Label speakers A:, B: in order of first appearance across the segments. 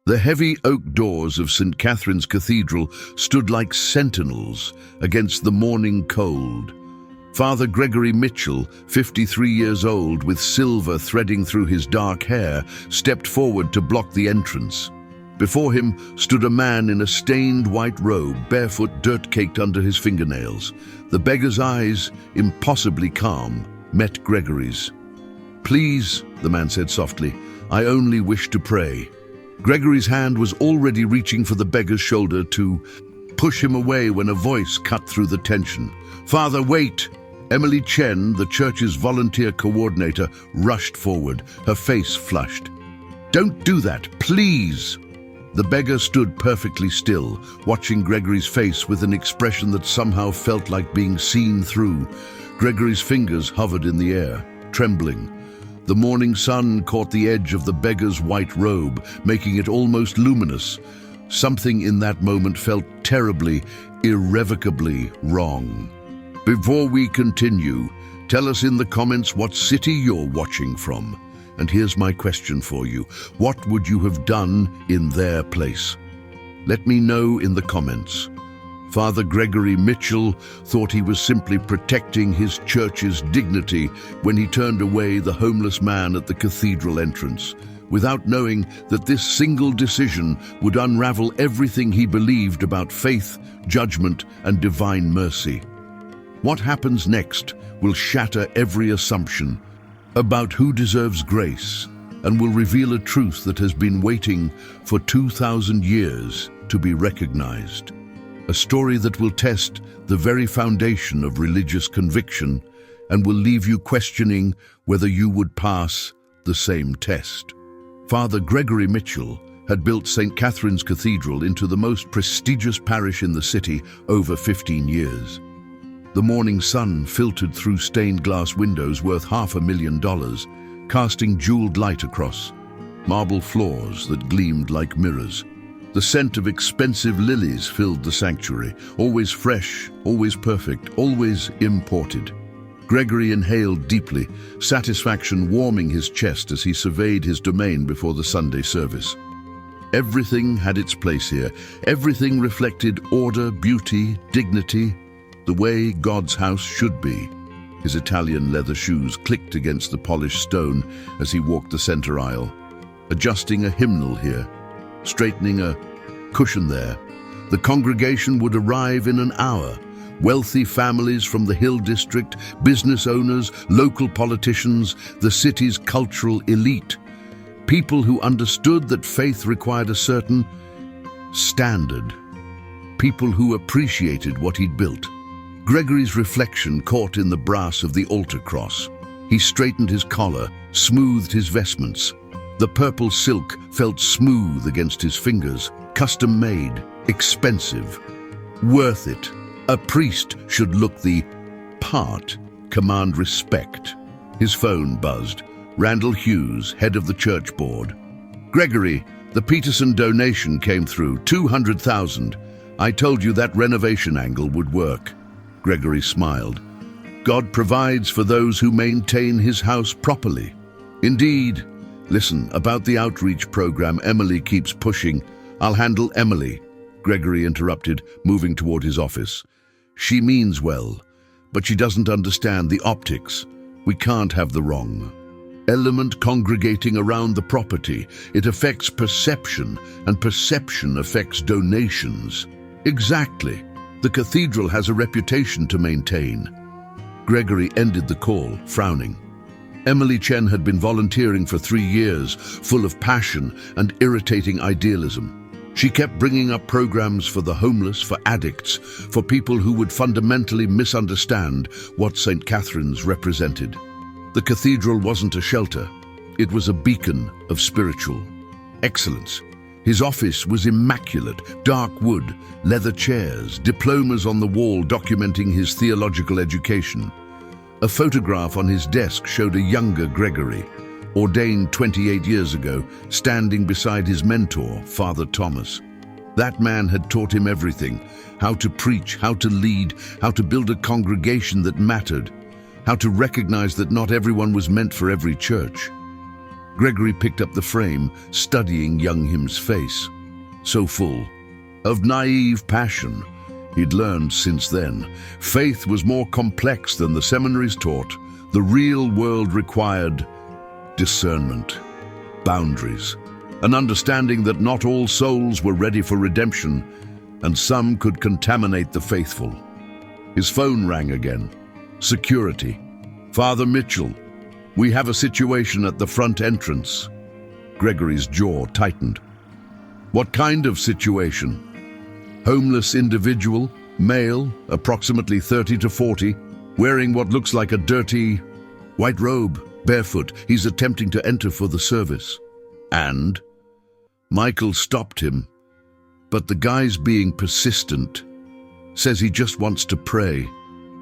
A: The heavy oak doors of St. Catherine's Cathedral stood like sentinels against the morning cold. Father Gregory Mitchell, 53 years old, with silver threading through his dark hair, stepped forward to block the entrance. Before him stood a man in a stained white robe, barefoot, dirt-caked under his fingernails. The beggar's eyes, impossibly calm, met Gregory's. "Please," the man said softly, "I only wish to pray." Gregory's hand was already reaching for the beggar's shoulder to push him away when a voice cut through the tension. "Father, wait!" Emily Chen, the church's volunteer coordinator, rushed forward, her face flushed. "Don't do that, please!" The beggar stood perfectly still, watching Gregory's face with an expression that somehow felt like being seen through. Gregory's fingers hovered in the air, trembling. The morning sun caught the edge of the beggar's white robe, making it almost luminous. Something in that moment felt terribly, irrevocably wrong. Before we continue, tell us in the comments what city you're watching from. And here's my question for you. What would you have done in their place? Let me know in the comments. Father Gregory Mitchell thought he was simply protecting his church's dignity when he turned away the homeless man at the cathedral entrance, without knowing that this single decision would unravel everything he believed about faith, judgment, and divine mercy. What happens next will shatter every assumption about who deserves grace and will reveal a truth that has been waiting for 2,000 years to be recognized. A story that will test the very foundation of religious conviction and will leave you questioning whether you would pass the same test. Father Gregory Mitchell had built St. Catherine's Cathedral into the most prestigious parish in the city over 15 years. The morning sun filtered through stained glass windows worth $500,000, casting jeweled light across marble floors that gleamed like mirrors. The scent of expensive lilies filled the sanctuary, always fresh, always perfect, always imported. Gregory inhaled deeply, satisfaction warming his chest as he surveyed his domain before the Sunday service. Everything had its place here. Everything reflected order, beauty, dignity, the way God's house should be. His Italian leather shoes clicked against the polished stone as he walked the center aisle, adjusting a hymnal here, straightening a cushion there. The congregation would arrive in an hour. Wealthy families from the Hill District, business owners, local politicians, the city's cultural elite. People who understood that faith required a certain standard. People who appreciated what he'd built. Gregory's reflection caught in the brass of the altar cross. He straightened his collar, smoothed his vestments. The purple silk felt smooth against his fingers, custom-made, expensive, worth it. A priest should look the part, command respect. His phone buzzed. Randall Hughes, head of the church board. "Gregory, the Peterson donation came through, 200,000. I told you that renovation angle would work." Gregory smiled. "God provides for those who maintain his house properly." "Indeed. Listen, about the outreach program Emily keeps pushing. I'll handle Emily," Gregory interrupted, moving toward his office. "She means well, but she doesn't understand the optics. We can't have the wrong element congregating around the property. It affects perception, and perception affects donations." "Exactly. The cathedral has a reputation to maintain." Gregory ended the call, frowning. Emily Chen had been volunteering for 3 years, full of passion and irritating idealism. She kept bringing up programs for the homeless, for addicts, for people who would fundamentally misunderstand what St. Catherine's represented. The cathedral wasn't a shelter. It was a beacon of spiritual excellence. His office was immaculate, dark wood, leather chairs, diplomas on the wall documenting his theological education. A photograph on his desk showed a younger Gregory, ordained 28 years ago, standing beside his mentor, Father Thomas. That man had taught him everything: how to preach, how to lead, how to build a congregation that mattered, how to recognize that not everyone was meant for every church. Gregory picked up the frame, studying young him's face. So full of naive passion. He'd learned since then, faith was more complex than the seminaries taught. The real world required discernment, boundaries, an understanding that not all souls were ready for redemption, and some could contaminate the faithful. His phone rang again. Security. "Father Mitchell, we have a situation at the front entrance." Gregory's jaw tightened. "What kind of situation?" "Homeless individual, male, approximately 30 to 40, wearing what looks like a dirty white robe, barefoot. He's attempting to enter for the service." "And?" Michael stopped him. "But the guy's being persistent. Says he just wants to pray.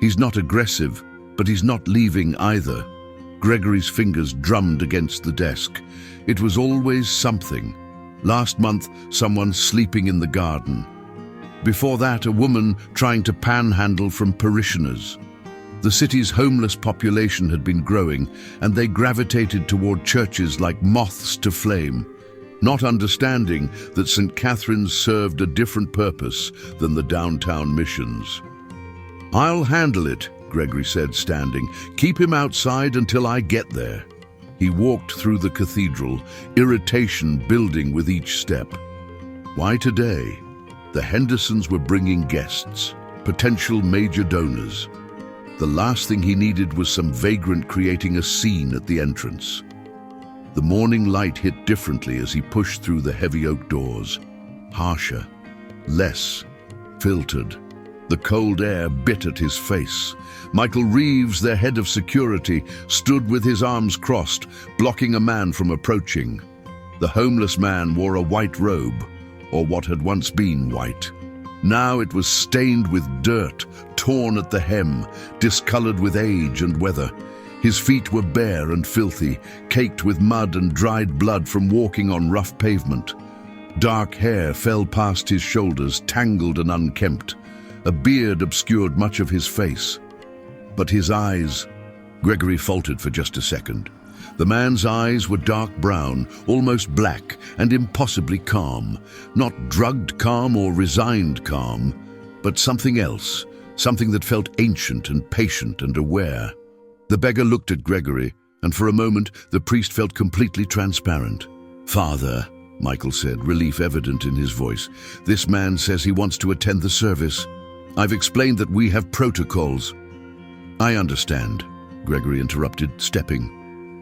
A: He's not aggressive, but he's not leaving either." Gregory's fingers drummed against the desk. It was always something. Last month, someone sleeping in the garden. Before that, a woman trying to panhandle from parishioners. The city's homeless population had been growing, and they gravitated toward churches like moths to flame, not understanding that St. Catherine's served a different purpose than the downtown missions. "I'll handle it," Gregory said, standing. "Keep him outside until I get there." He walked through the cathedral, irritation building with each step. Why today? The Hendersons were bringing guests, potential major donors. The last thing he needed was some vagrant creating a scene at the entrance. The morning light hit differently as he pushed through the heavy oak doors. Harsher, less filtered. The cold air bit at his face. Michael Reeves, their head of security, stood with his arms crossed, blocking a man from approaching. The homeless man wore a white robe, or what had once been white. Now it was stained with dirt, torn at the hem, discolored with age and weather. His feet were bare and filthy, caked with mud and dried blood from walking on rough pavement. Dark hair fell past his shoulders, tangled and unkempt. A beard obscured much of his face. But his eyes... Gregory faltered for just a second. The man's eyes were dark brown, almost black, and impossibly calm. Not drugged calm or resigned calm, but something else, something that felt ancient and patient and aware. The beggar looked at Gregory, and for a moment the priest felt completely transparent. "Father," Michael said, relief evident in his voice, "this man says he wants to attend the service. I've explained that we have protocols." "I understand," Gregory interrupted, stepping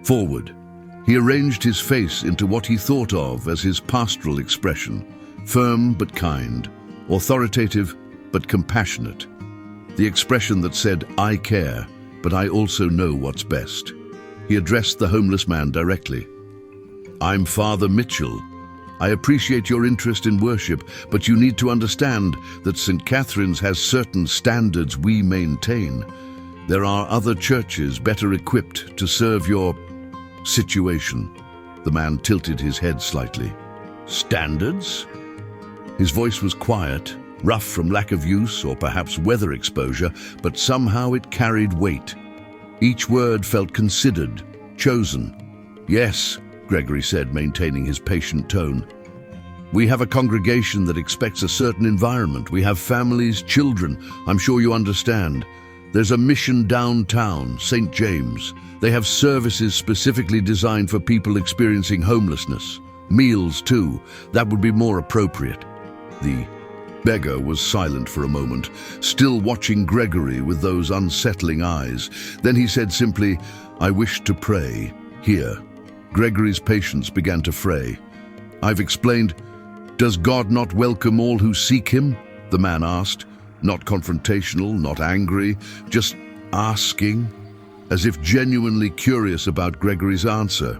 A: forward. He arranged his face into what he thought of as his pastoral expression, firm but kind, authoritative but compassionate. The expression that said, "I care, but I also know what's best." He addressed the homeless man directly. "I'm Father Mitchell. I appreciate your interest in worship, but you need to understand that St. Catherine's has certain standards we maintain. There are other churches better equipped to serve your situation." The man tilted his head slightly. "Standards?" His voice was quiet, rough from lack of use or perhaps weather exposure, but somehow it carried weight. Each word felt considered, chosen. "Yes," Gregory said, maintaining his patient tone. "We have a congregation that expects a certain environment. We have families, children. I'm sure you understand. There's a mission downtown, St. James. They have services specifically designed for people experiencing homelessness. Meals, too. That would be more appropriate." The beggar was silent for a moment, still watching Gregory with those unsettling eyes. Then he said simply, "I wish to pray here." Gregory's patience began to fray. "I've explained. Does God not welcome all who seek him?" the man asked. Not confrontational, not angry, just asking, as if genuinely curious about Gregory's answer.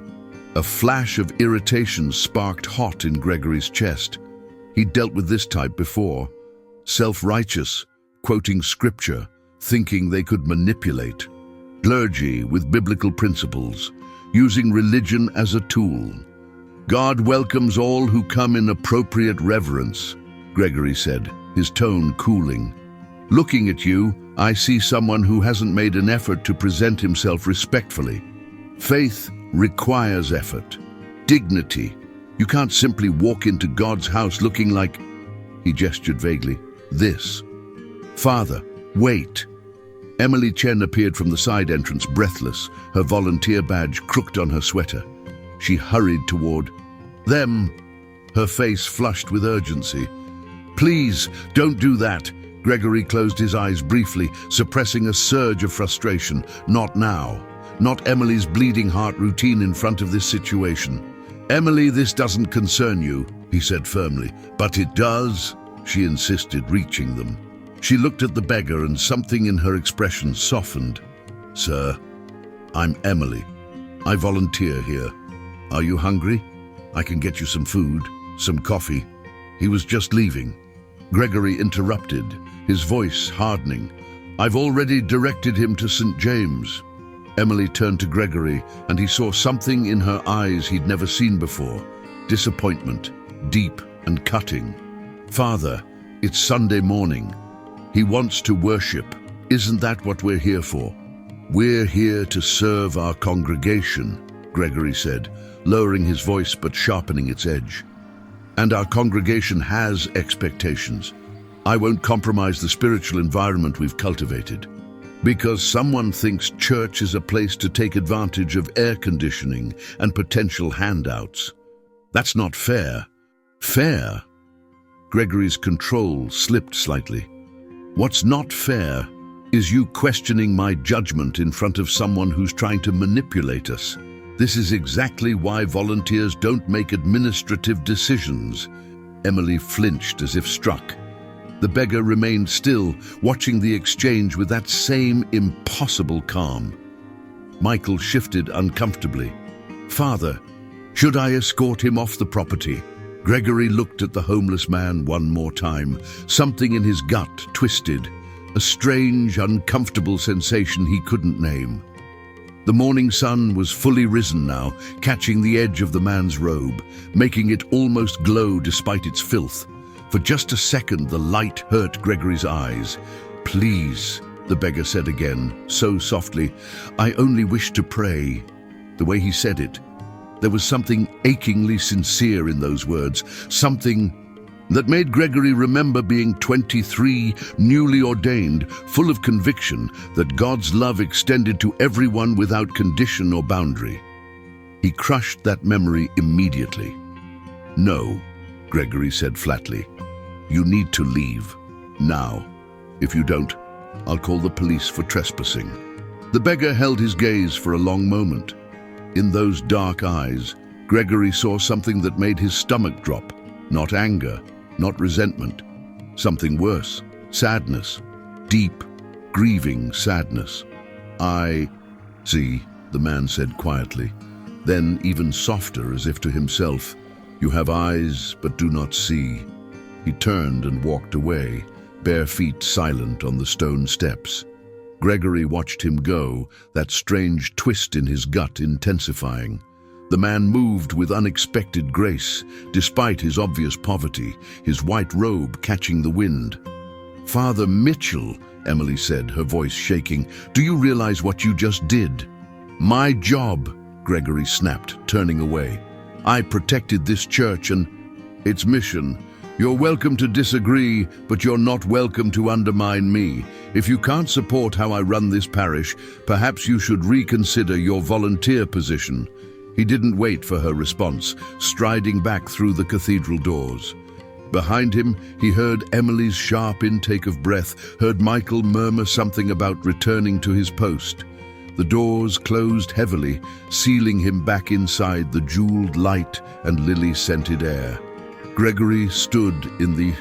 A: A flash of irritation sparked hot in Gregory's chest. He'd dealt with this type before. Self-righteous, quoting scripture, thinking they could manipulate. Clergy with biblical principles, using religion as a tool. "God welcomes all who come in appropriate reverence," Gregory said, his tone cooling. "Looking at you, I see someone who hasn't made an effort to present himself respectfully. Faith requires effort. dignity. You can't simply walk into God's house looking like—" he gestured vaguely, "this." "Father, wait." Emily Chen appeared from the side entrance, breathless, her volunteer badge crooked on her sweater. She hurried toward them, her face flushed with urgency. "Please, don't do that." Gregory closed his eyes briefly, suppressing a surge of frustration. Not now. Not Emily's bleeding heart routine in front of this situation. "Emily, this doesn't concern you," he said firmly. "But it does," she insisted, reaching them. She looked at the beggar and something in her expression softened. "Sir, I'm Emily. I volunteer here. Are you hungry? I can get you some food, some coffee." He was just leaving. Gregory interrupted, his voice hardening. "I've already directed him to St. James." Emily turned to Gregory, and he saw something in her eyes he'd never seen before. Disappointment, deep and cutting. "Father, it's Sunday morning. He wants to worship. Isn't that what we're here for?" "We're here to serve our congregation," Gregory said, lowering his voice but sharpening its edge. "And our congregation has expectations. I won't compromise the spiritual environment we've cultivated. Because someone thinks church is a place to take advantage of air conditioning and potential handouts. That's not fair." "Fair?" Gregory's control slipped slightly. "What's not fair is you questioning my judgment in front of someone who's trying to manipulate us. This is exactly why volunteers don't make administrative decisions." Emily flinched as if struck. The beggar remained still, watching the exchange with that same impossible calm. Michael shifted uncomfortably. "Father, should I escort him off the property?" Gregory looked at the homeless man one more time. Something in his gut twisted, a strange, uncomfortable sensation he couldn't name. The morning sun was fully risen now, catching the edge of the man's robe, making it almost glow despite its filth. For just a second, the light hurt Gregory's eyes. "Please," the beggar said again, so softly, "I only wish to pray." The way he said it, there was something achingly sincere in those words, something that made Gregory remember being 23, newly ordained, full of conviction that God's love extended to everyone without condition or boundary. He crushed that memory immediately. "No," Gregory said flatly. "You need to leave. Now. If you don't, I'll call the police for trespassing." The beggar held his gaze for a long moment. In those dark eyes, Gregory saw something that made his stomach drop. Not anger, not resentment. Something worse. Sadness. Deep, grieving sadness. "I see," the man said quietly. Then, even softer, as if to himself, "You have eyes, but do not see." He turned and walked away, bare feet silent on the stone steps. Gregory watched him go, that strange twist in his gut intensifying. The man moved with unexpected grace, despite his obvious poverty, his white robe catching the wind. "Father Mitchell," Emily said, her voice shaking, "do you realize what you just did?" "My job," Gregory snapped, turning away. "I protected this church and its mission. You're welcome to disagree, but you're not welcome to undermine me. If you can't support how I run this parish, perhaps you should reconsider your volunteer position." He didn't wait for her response, striding back through the cathedral doors. Behind him, he heard Emily's sharp intake of breath, heard Michael murmur something about returning to his post. The doors closed heavily, sealing him back inside the jeweled light and lily-scented air. Gregory stood in the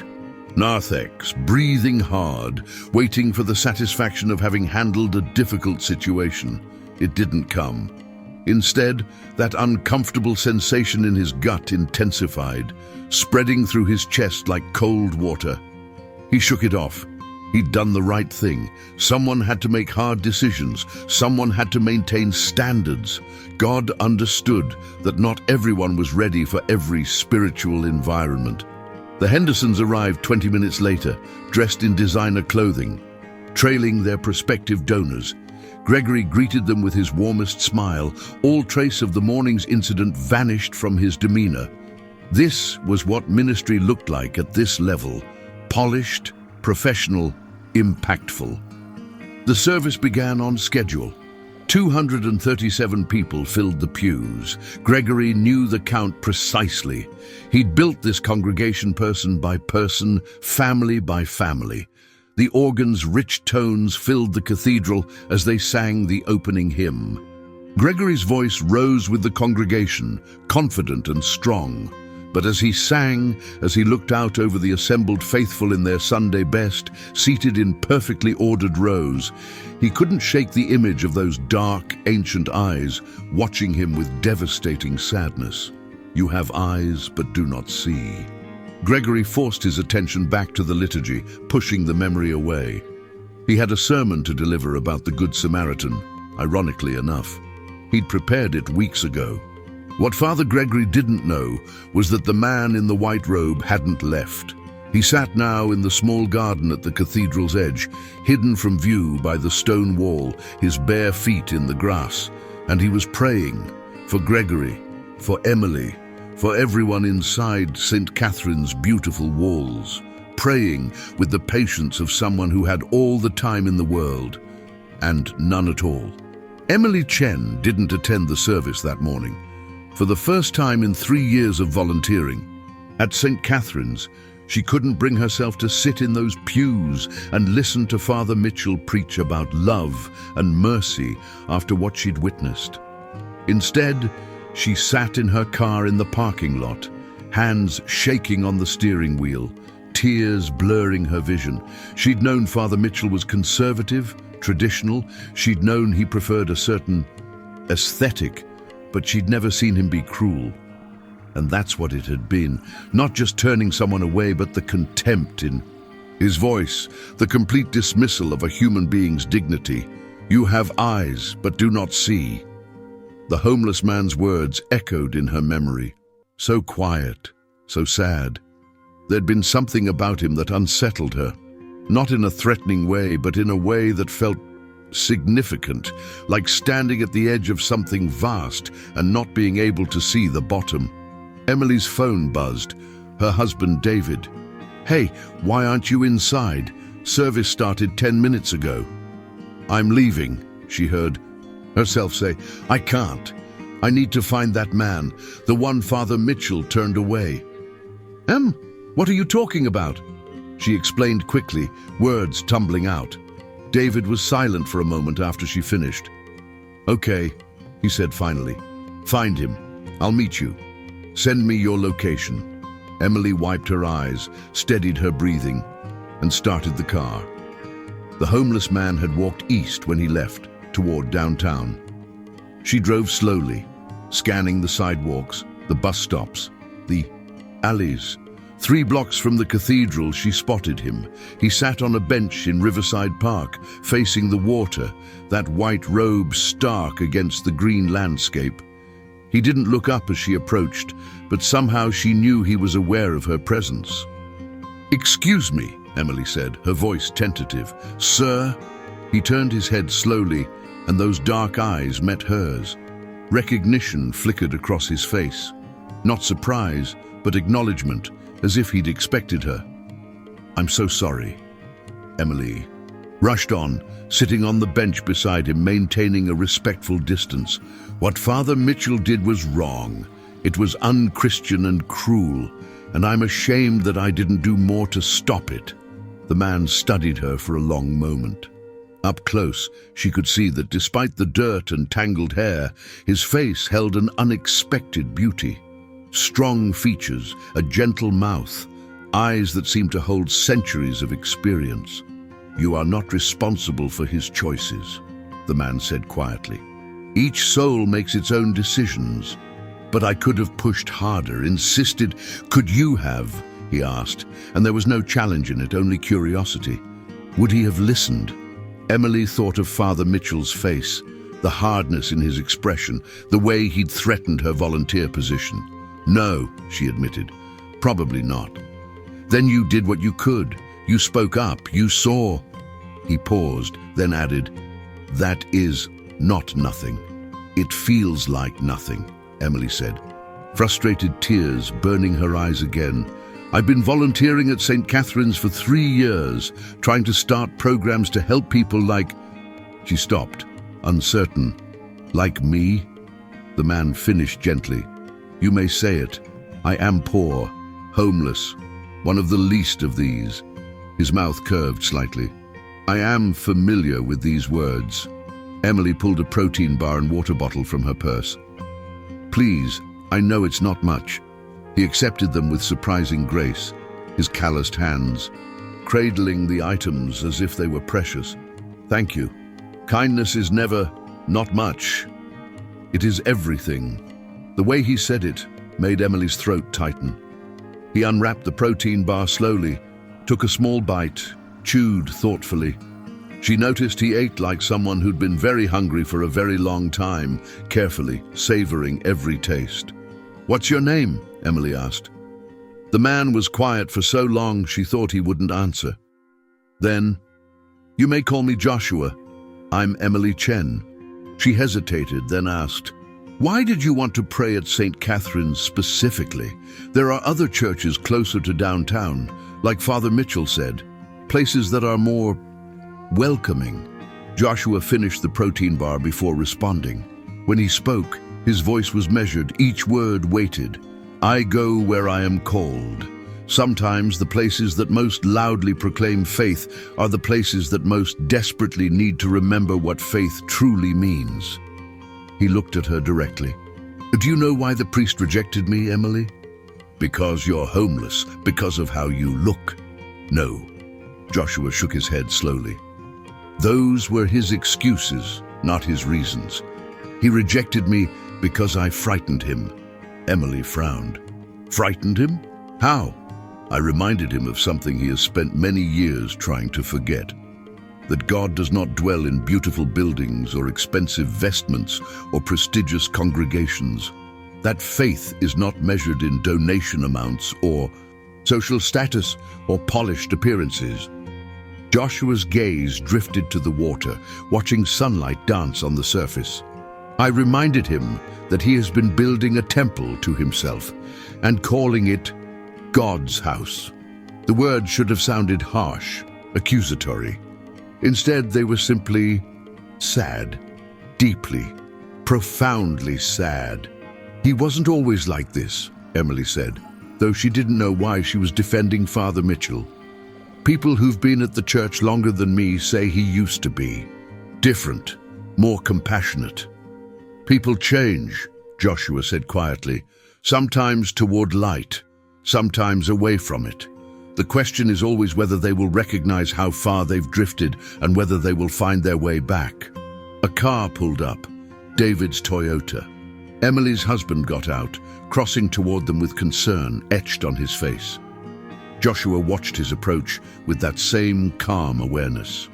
A: narthex, breathing hard, waiting for the satisfaction of having handled a difficult situation. It didn't come. Instead, that uncomfortable sensation in his gut intensified, spreading through his chest like cold water. He shook it off. He'd done the right thing. Someone had to make hard decisions. Someone had to maintain standards. God understood that not everyone was ready for every spiritual environment. The Hendersons arrived 20 minutes later, dressed in designer clothing, trailing their prospective donors. Gregory greeted them with his warmest smile. All trace of the morning's incident vanished from his demeanor. This was what ministry looked like at this level: polished, professional, impactful. The service began on schedule. 237 people filled the pews. Gregory knew the count precisely. He'd built this congregation person by person, family by family. The organ's rich tones filled the cathedral as they sang the opening hymn. Gregory's voice rose with the congregation, confident and strong. But as he sang, as he looked out over the assembled faithful in their Sunday best, seated in perfectly ordered rows, he couldn't shake the image of those dark, ancient eyes watching him with devastating sadness. "You have eyes, but do not see." Gregory forced his attention back to the liturgy, pushing the memory away. He had a sermon to deliver about the Good Samaritan, ironically enough. He'd prepared it weeks ago. What Father Gregory didn't know was that the man in the white robe hadn't left. He sat now in the small garden at the cathedral's edge, hidden from view by the stone wall, his bare feet in the grass, and he was praying for Gregory, for Emily, for everyone inside St. Catherine's beautiful walls, praying with the patience of someone who had all the time in the world and none at all. Emily Chen didn't attend the service that morning. For the first time in 3 years of volunteering, at St. Catherine's, she couldn't bring herself to sit in those pews and listen to Father Mitchell preach about love and mercy after what she'd witnessed. Instead, she sat in her car in the parking lot, hands shaking on the steering wheel, tears blurring her vision. She'd known Father Mitchell was conservative, traditional. She'd known he preferred a certain aesthetic, but she'd never seen him be cruel. And that's what it had been, not just turning someone away, but the contempt in his voice, the complete dismissal of a human being's dignity. "You have eyes, but do not see." The homeless man's words echoed in her memory. So quiet, so sad. There'd been something about him that unsettled her, not in a threatening way, but in a way that felt significant, like standing at the edge of something vast and not being able to see the bottom. Emily's phone buzzed. Her husband, David. "Hey, why aren't you inside? Service started 10 minutes ago." "I'm leaving," she heard herself say. "I can't. I need to find that man, the one Father Mitchell turned away." What are you talking about?" She explained quickly, words tumbling out. David was silent for a moment after she finished. "Okay," he said finally. "Find him. I'll meet you. Send me your location." Emily wiped her eyes, steadied her breathing, and started the car. The homeless man had walked east when he left, toward downtown. She drove slowly, scanning the sidewalks, the bus stops, the alleys. 3 blocks from the cathedral, she spotted him. He sat on a bench in Riverside Park, facing the water, that white robe stark against the green landscape. He didn't look up as she approached, but somehow she knew he was aware of her presence. "Excuse me," Emily said, her voice tentative. "Sir?" He turned his head slowly, and those dark eyes met hers. Recognition flickered across his face. Not surprise, but acknowledgement, as if he'd expected her. "I'm so sorry." Emily rushed on, sitting on the bench beside him, maintaining a respectful distance. What Father Mitchell did was wrong. It was unchristian and cruel, and I'm ashamed that I didn't do more to stop it. The man studied her for a long moment. Up close, she could see that despite the dirt and tangled hair, his face held an unexpected beauty. Strong features, a gentle mouth, eyes that seemed to hold centuries of experience. "You are not responsible for his choices," the man said quietly. "Each soul makes its own decisions. But I could have pushed harder, insisted." "Could you have?" he asked, and there was no challenge in it, only curiosity. Would he have listened? Emily thought of Father Mitchell's face, the hardness in his expression, the way he'd threatened her volunteer position. "No," she admitted, "probably not." "Then you did what you could. You spoke up. You saw." He paused, then added, That is not nothing. It feels like nothing, Emily said, frustrated tears burning her eyes again. I've been volunteering at St. Catherine's for 3 years, trying to start programs to help people like... She stopped, uncertain. Like me? The man finished gently. You may say it. I am poor, homeless, one of the least of these. His mouth curved slightly. I am familiar with these words. Emily pulled a protein bar and water bottle from her purse. Please, I know it's not much. He accepted them with surprising grace, his calloused hands, cradling the items as if they were precious. Thank you. Kindness is never not much. It is everything. The way he said it made Emily's throat tighten. He unwrapped the protein bar slowly, took a small bite, chewed thoughtfully. She noticed he ate like someone who'd been very hungry for a very long time, carefully, savoring every taste. What's your name? Emily asked. The man was quiet for so long she thought he wouldn't answer. Then, you may call me Joshua. I'm Emily Chen. She hesitated, then asked, why did you want to pray at St. Catherine's specifically? There are other churches closer to downtown, like Father Mitchell said, places that are more welcoming. Joshua finished the protein bar before responding. When he spoke, his voice was measured, each word weighted. I go where I am called. Sometimes the places that most loudly proclaim faith are the places that most desperately need to remember what faith truly means. He looked at her directly. Do you know why the priest rejected me, Emily? Because you're homeless, because of how you look. No. Joshua shook his head slowly. Those were his excuses, not his reasons. He rejected me because I frightened him. Emily frowned. Frightened him? How? I reminded him of something he has spent many years trying to forget. That God does not dwell in beautiful buildings or expensive vestments or prestigious congregations. That faith is not measured in donation amounts or social status or polished appearances. Joshua's gaze drifted to the water, watching sunlight dance on the surface. I reminded him that he has been building a temple to himself and calling it God's house. The words should have sounded harsh, accusatory. Instead, they were simply sad, deeply, profoundly sad. He wasn't always like this, Emily said, though she didn't know why she was defending Father Mitchell. People who've been at the church longer than me say he used to be different, more compassionate. People change, Joshua said quietly, sometimes toward light, sometimes away from it. The question is always whether they will recognize how far they've drifted and whether they will find their way back. A car pulled up, David's Toyota. Emily's husband got out, crossing toward them with concern etched on his face. Joshua watched his approach with that same calm awareness.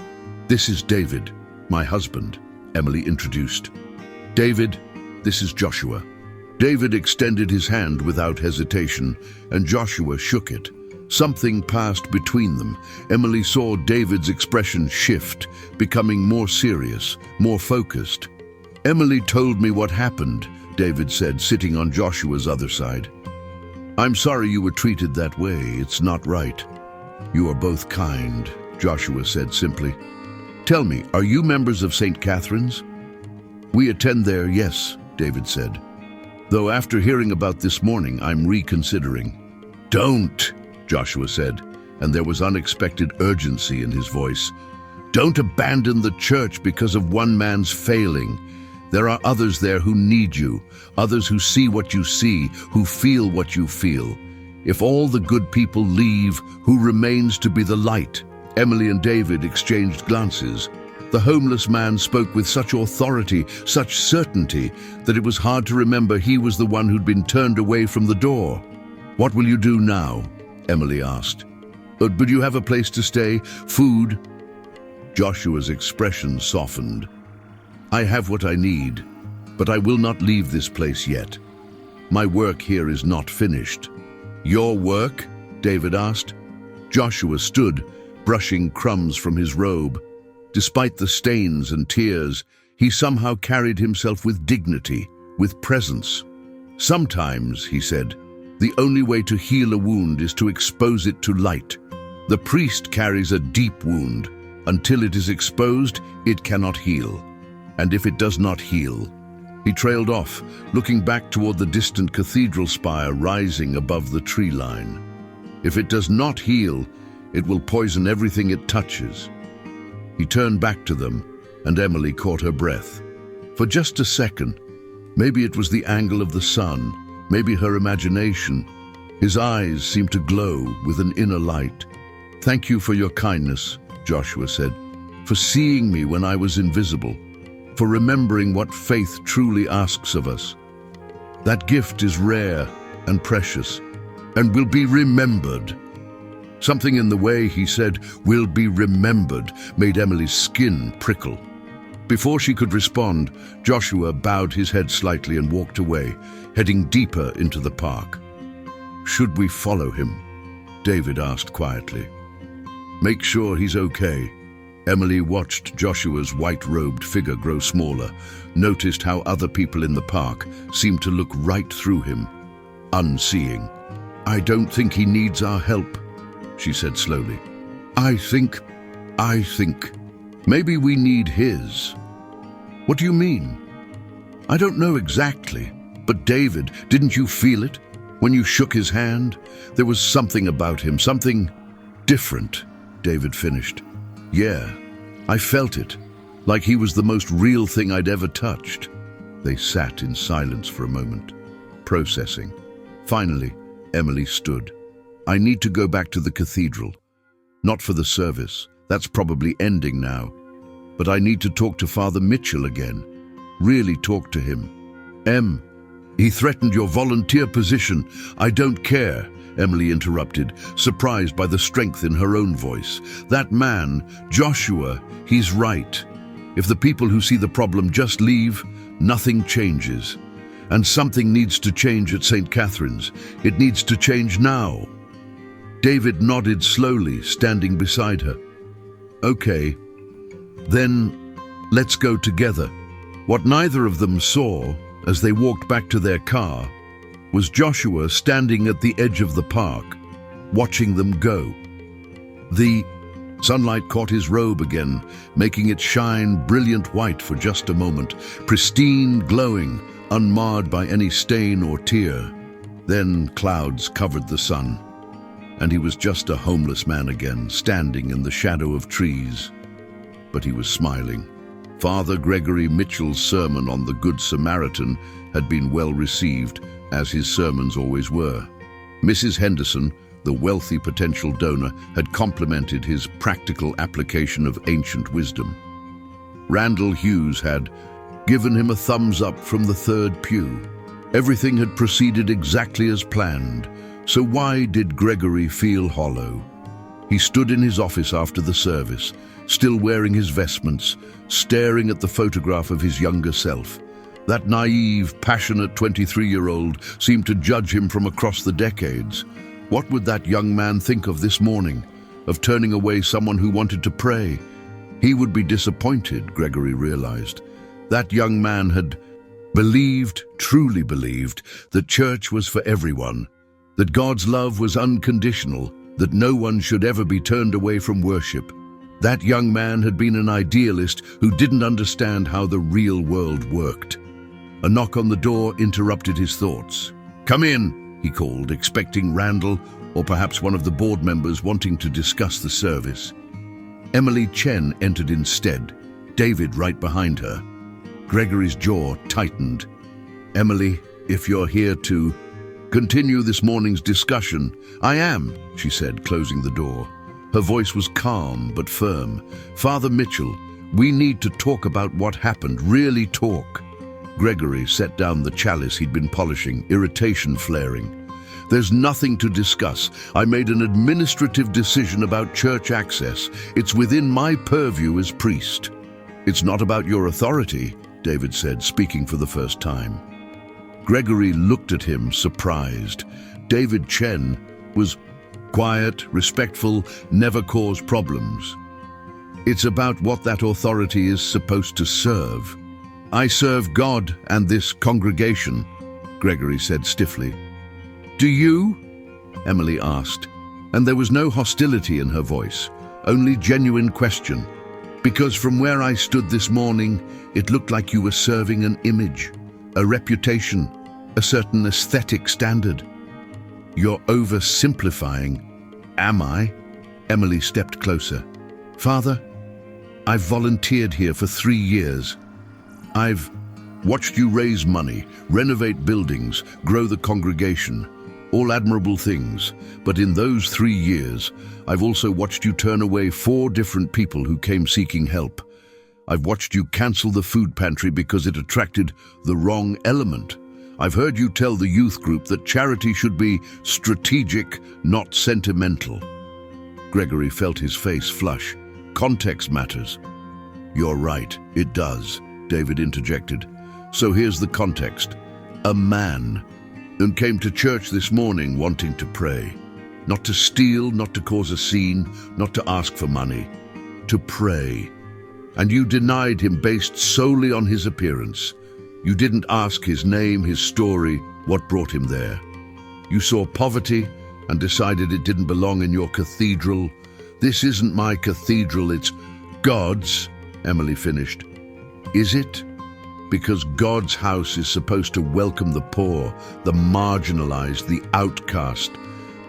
A: This is David, my husband, Emily introduced. David, this is Joshua. David extended his hand without hesitation, and Joshua shook it. Something passed between them. Emily saw David's expression shift, becoming more serious, more focused. Emily told me what happened, David said, sitting on Joshua's other side. I'm sorry you were treated that way. It's not right. You are both kind, Joshua said simply. Tell me, are you members of St. Catherine's? We attend there, yes, David said. Though after hearing about this morning, I'm reconsidering. Don't, Joshua said, and there was unexpected urgency in his voice. Don't abandon the church because of one man's failing. There are others there who need you, others who see what you see, who feel what you feel. If all the good people leave, who remains to be the light? Emily and David exchanged glances. The homeless man spoke with such authority, such certainty, that it was hard to remember he was the one who'd been turned away from the door. What will you do now? Emily asked. But you have a place to stay, food? Joshua's expression softened. I have what I need, but I will not leave this place yet. My work here is not finished. Your work? David asked. Joshua stood, brushing crumbs from his robe. Despite the stains and tears, he somehow carried himself with dignity, with presence. "Sometimes," he said, "the only way to heal a wound is to expose it to light. The priest carries a deep wound. Until it is exposed, it cannot heal. And if it does not heal..." He trailed off, looking back toward the distant cathedral spire rising above the tree line. "If it does not heal, it will poison everything it touches." He turned back to them, and Emily caught her breath. For just a second, maybe it was the angle of the sun, maybe her imagination, his eyes seemed to glow with an inner light. "Thank you for your kindness," Joshua said, "for seeing me when I was invisible, for remembering what faith truly asks of us. That gift is rare and precious, and will be remembered." Something in the way he said, "will be remembered," made Emily's skin prickle. Before she could respond, Joshua bowed his head slightly and walked away, heading deeper into the park. "Should we follow him?" David asked quietly. "Make sure he's okay." Emily watched Joshua's white-robed figure grow smaller, noticed how other people in the park seemed to look right through him, unseeing. "I don't think he needs our help," she said slowly. I think, maybe we need his." "What do you mean?" "I don't know exactly, but David, didn't you feel it? When you shook his hand, there was something about him, something different," David finished. "Yeah, I felt it, like he was the most real thing I'd ever touched." They sat in silence for a moment, processing. Finally, Emily stood. "I need to go back to the cathedral. Not for the service, that's probably ending now. But I need to talk to Father Mitchell again. Really talk to him." He threatened your volunteer position." "I don't care," Emily interrupted, surprised by the strength in her own voice. "That man, Joshua, he's right. If the people who see the problem just leave, nothing changes. And something needs to change at St. Catherine's. It needs to change now." David nodded slowly, standing beside her. "Okay, then let's go together." What neither of them saw, as they walked back to their car, was Joshua standing at the edge of the park, watching them go. The sunlight caught his robe again, making it shine brilliant white for just a moment, pristine, glowing, unmarred by any stain or tear. Then clouds covered the sun, and he was just a homeless man again, standing in the shadow of trees. But he was smiling. Father Gregory Mitchell's sermon on the Good Samaritan had been well received, as his sermons always were. Mrs. Henderson, the wealthy potential donor, had complimented his practical application of ancient wisdom. Randall Hughes had given him a thumbs up from the third pew. Everything had proceeded exactly as planned, so why did Gregory feel hollow? He stood in his office after the service, still wearing his vestments, staring at the photograph of his younger self. That naive, passionate 23-year-old seemed to judge him from across the decades. What would that young man think of this morning, of turning away someone who wanted to pray? He would be disappointed, Gregory realized. That young man had believed, truly believed, that church was for everyone, that God's love was unconditional, that no one should ever be turned away from worship. That young man had been an idealist who didn't understand how the real world worked. A knock on the door interrupted his thoughts. "Come in," he called, expecting Randall or perhaps one of the board members wanting to discuss the service. Emily Chen entered instead, David right behind her. Gregory's jaw tightened. "Emily, if you're here to continue this morning's discussion..." "I am," she said, closing the door. Her voice was calm but firm. "Father Mitchell, we need to talk about what happened, really talk." Gregory set down the chalice he'd been polishing, irritation flaring. "There's nothing to discuss. I made an administrative decision about church access. It's within my purview as priest." "It's not about your authority," David said, speaking for the first time. Gregory looked at him, surprised. David Chen was quiet, respectful, never caused problems. It's about what that authority is supposed to serve. I serve God and this congregation, Gregory said stiffly. Do you? Emily asked, and there was no hostility in her voice, only genuine question. Because from where I stood this morning, it looked like you were serving an image, a reputation, a certain aesthetic standard. You're oversimplifying. Am I? Emily stepped closer. Father, I've volunteered here for 3 years. I've watched you raise money, renovate buildings, grow the congregation. All admirable things, but in those 3 years, I've also watched you turn away 4 different people who came seeking help. I've watched you cancel the food pantry because it attracted the wrong element. I've heard you tell the youth group that charity should be strategic, not sentimental. Gregory felt his face flush. Context matters. You're right, it does, David interjected. So here's the context. A man and came to church this morning wanting to pray. Not to steal, not to cause a scene, not to ask for money. To pray. And you denied him based solely on his appearance. You didn't ask his name, his story, what brought him there. You saw poverty and decided it didn't belong in your cathedral. This isn't my cathedral, it's God's, Emily finished. Is it? Because God's house is supposed to welcome the poor, the marginalized, the outcast.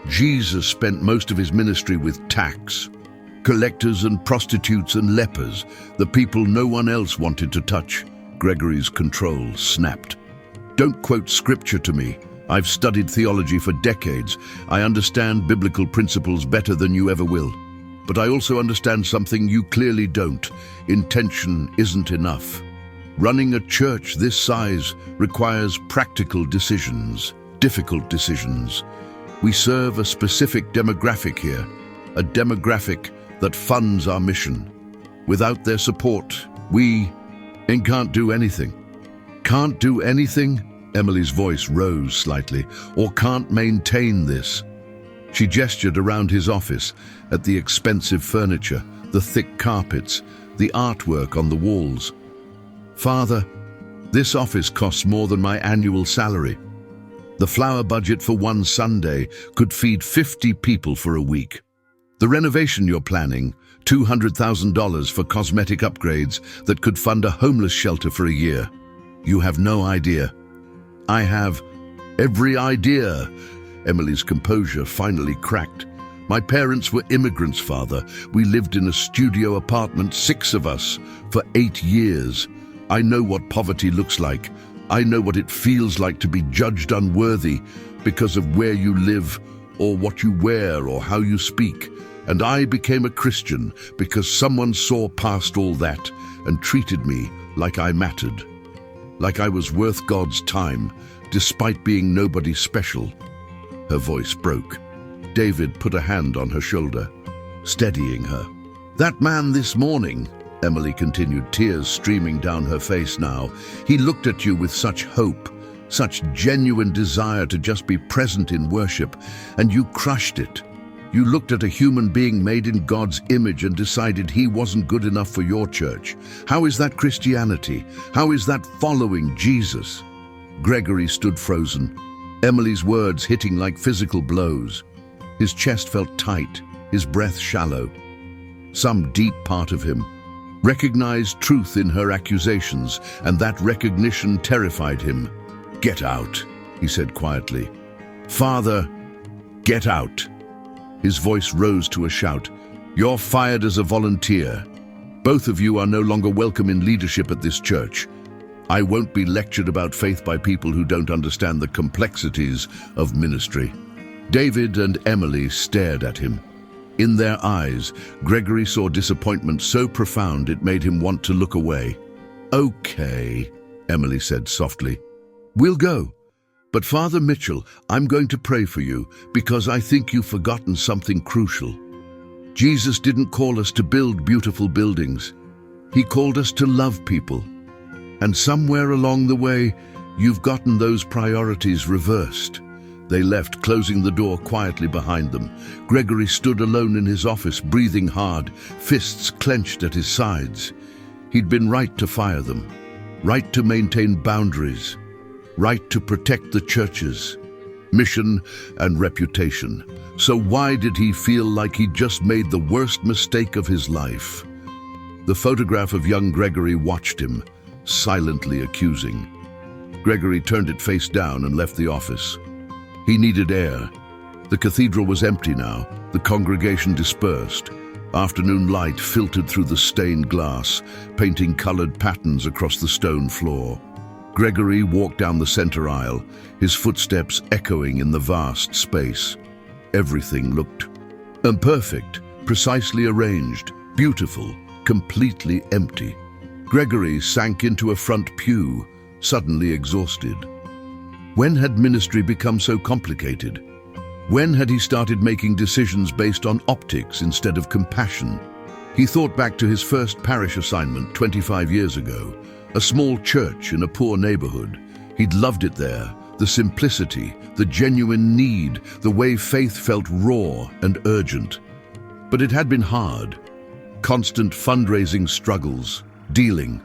A: Jesus spent most of his ministry with tax collectors and prostitutes and lepers, the people no one else wanted to touch. Gregory's control snapped. Don't quote scripture to me. I've studied theology for decades. I understand biblical principles better than you ever will. But I also understand something you clearly don't. Intention isn't enough. Running a church this size requires practical decisions, difficult decisions. We serve a specific demographic here, a demographic that funds our mission. Without their support, we can't do anything. Can't do anything? Emily's voice rose slightly. Or can't maintain this. She gestured around his office at the expensive furniture, the thick carpets, the artwork on the walls. Father, this office costs more than my annual salary. The flower budget for one Sunday could feed 50 people for a week. The renovation you're planning, $200,000 for cosmetic upgrades that could fund a homeless shelter for a year. You have no idea. I have every idea. Emily's composure finally cracked. My parents were immigrants, Father. We lived in a studio apartment, 6 of us, for 8 years. I know what poverty looks like. I know what it feels like to be judged unworthy because of where you live or what you wear or how you speak. And I became a Christian because someone saw past all that and treated me like I mattered. Like I was worth God's time, despite being nobody special. Her voice broke. David put a hand on her shoulder, steadying her. That man this morning, Emily continued, tears streaming down her face now. He looked at you with such hope, such genuine desire to just be present in worship, and you crushed it. You looked at a human being made in God's image and decided he wasn't good enough for your church. How is that Christianity? How is that following Jesus? Gregory stood frozen, Emily's words hitting like physical blows. His chest felt tight, his breath shallow. Some deep part of him recognized truth in her accusations, and that recognition terrified him. Get out, he said quietly. Father, get out. His voice rose to a shout. You're fired as a volunteer. Both of you are no longer welcome in leadership at this church. I won't be lectured about faith by people who don't understand the complexities of ministry. David and Emily stared at him. In their eyes, Gregory saw disappointment so profound it made him want to look away. Okay, Emily said softly. We'll go. But Father Mitchell, I'm going to pray for you because I think you've forgotten something crucial. Jesus didn't call us to build beautiful buildings. He called us to love people. And somewhere along the way, you've gotten those priorities reversed. They left, closing the door quietly behind them. Gregory stood alone in his office, breathing hard, fists clenched at his sides. He'd been right to fire them, right to maintain boundaries, right to protect the church's mission and reputation. So why did he feel like he'd just made the worst mistake of his life? The photograph of young Gregory watched him, silently accusing. Gregory turned it face down and left the office. He needed air. The cathedral was empty now, the congregation dispersed. Afternoon light filtered through the stained glass, painting colored patterns across the stone floor. Gregory walked down the center aisle, his footsteps echoing in the vast space. Everything looked perfect, precisely arranged, beautiful, completely empty. Gregory sank into a front pew, suddenly exhausted. When had ministry become so complicated? When had he started making decisions based on optics instead of compassion? He thought back to his first parish assignment 25 years ago, a small church in a poor neighborhood. He'd loved it there, the simplicity, the genuine need, the way faith felt raw and urgent. But it had been hard. Constant fundraising struggles, dealing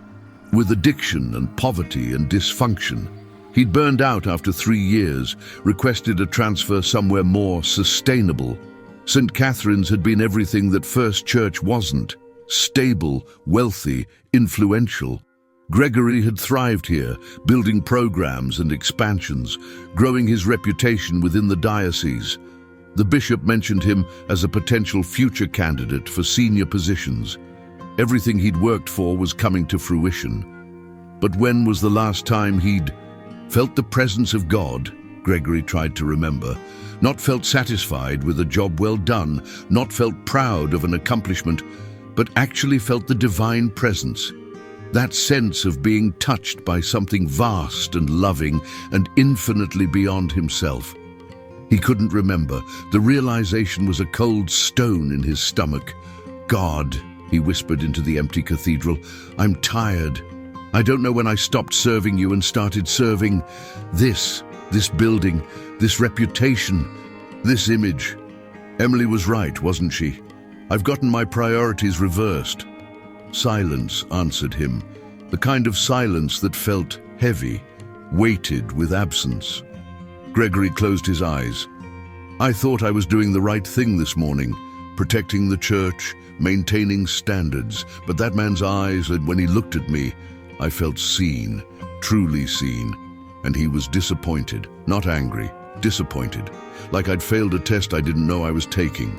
A: with addiction and poverty and dysfunction. He'd burned out after 3 years, requested a transfer somewhere more sustainable. St. Catherine's had been everything that First Church wasn't: stable, wealthy, influential. Gregory had thrived here, building programs and expansions, growing his reputation within the diocese. The bishop mentioned him as a potential future candidate for senior positions. Everything he'd worked for was coming to fruition. But when was the last time he'd felt the presence of God? Gregory tried to remember. Not felt satisfied with a job well done, not felt proud of an accomplishment, but actually felt the divine presence. That sense of being touched by something vast and loving and infinitely beyond himself. He couldn't remember. The realization was a cold stone in his stomach. God, he whispered into the empty cathedral, I'm tired. I don't know when I stopped serving you and started serving this building, this reputation, this image. Emily was right, wasn't she? I've gotten my priorities reversed. Silence answered him, the kind of silence that felt heavy, weighted with absence. Gregory closed his eyes. I thought I was doing the right thing this morning, protecting the church, maintaining standards, but that man's eyes, and when he looked at me, I felt seen, truly seen, and he was disappointed, not angry, disappointed, like I'd failed a test I didn't know I was taking.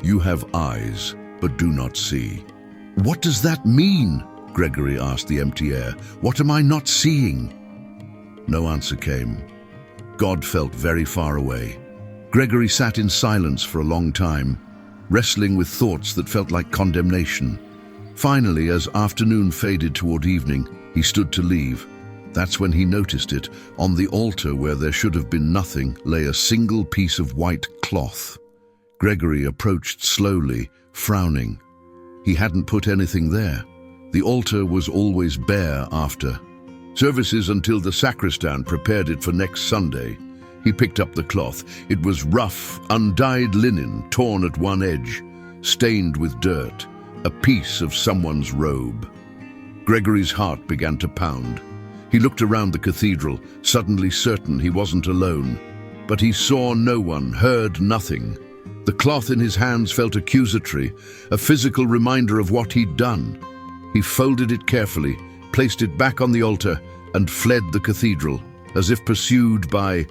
A: You have eyes, but do not see. What does that mean? Gregory asked the empty air. What am I not seeing? No answer came. God felt very far away. Gregory sat in silence for a long time, wrestling with thoughts that felt like condemnation. Finally, as afternoon faded toward evening, he stood to leave. That's when he noticed it. On the altar, where there should have been nothing, lay a single piece of white cloth. Gregory approached slowly, frowning. He hadn't put anything there. The altar was always bare after services until the sacristan prepared it for next Sunday. He picked up the cloth. It was rough, undyed linen, torn at one edge, stained with dirt. A piece of someone's robe. Gregory's heart began to pound. He looked around the cathedral, suddenly certain he wasn't alone. But he saw no one, heard nothing. The cloth in his hands felt accusatory, a physical reminder of what he'd done. He folded it carefully, placed it back on the altar, and fled the cathedral, as if pursued by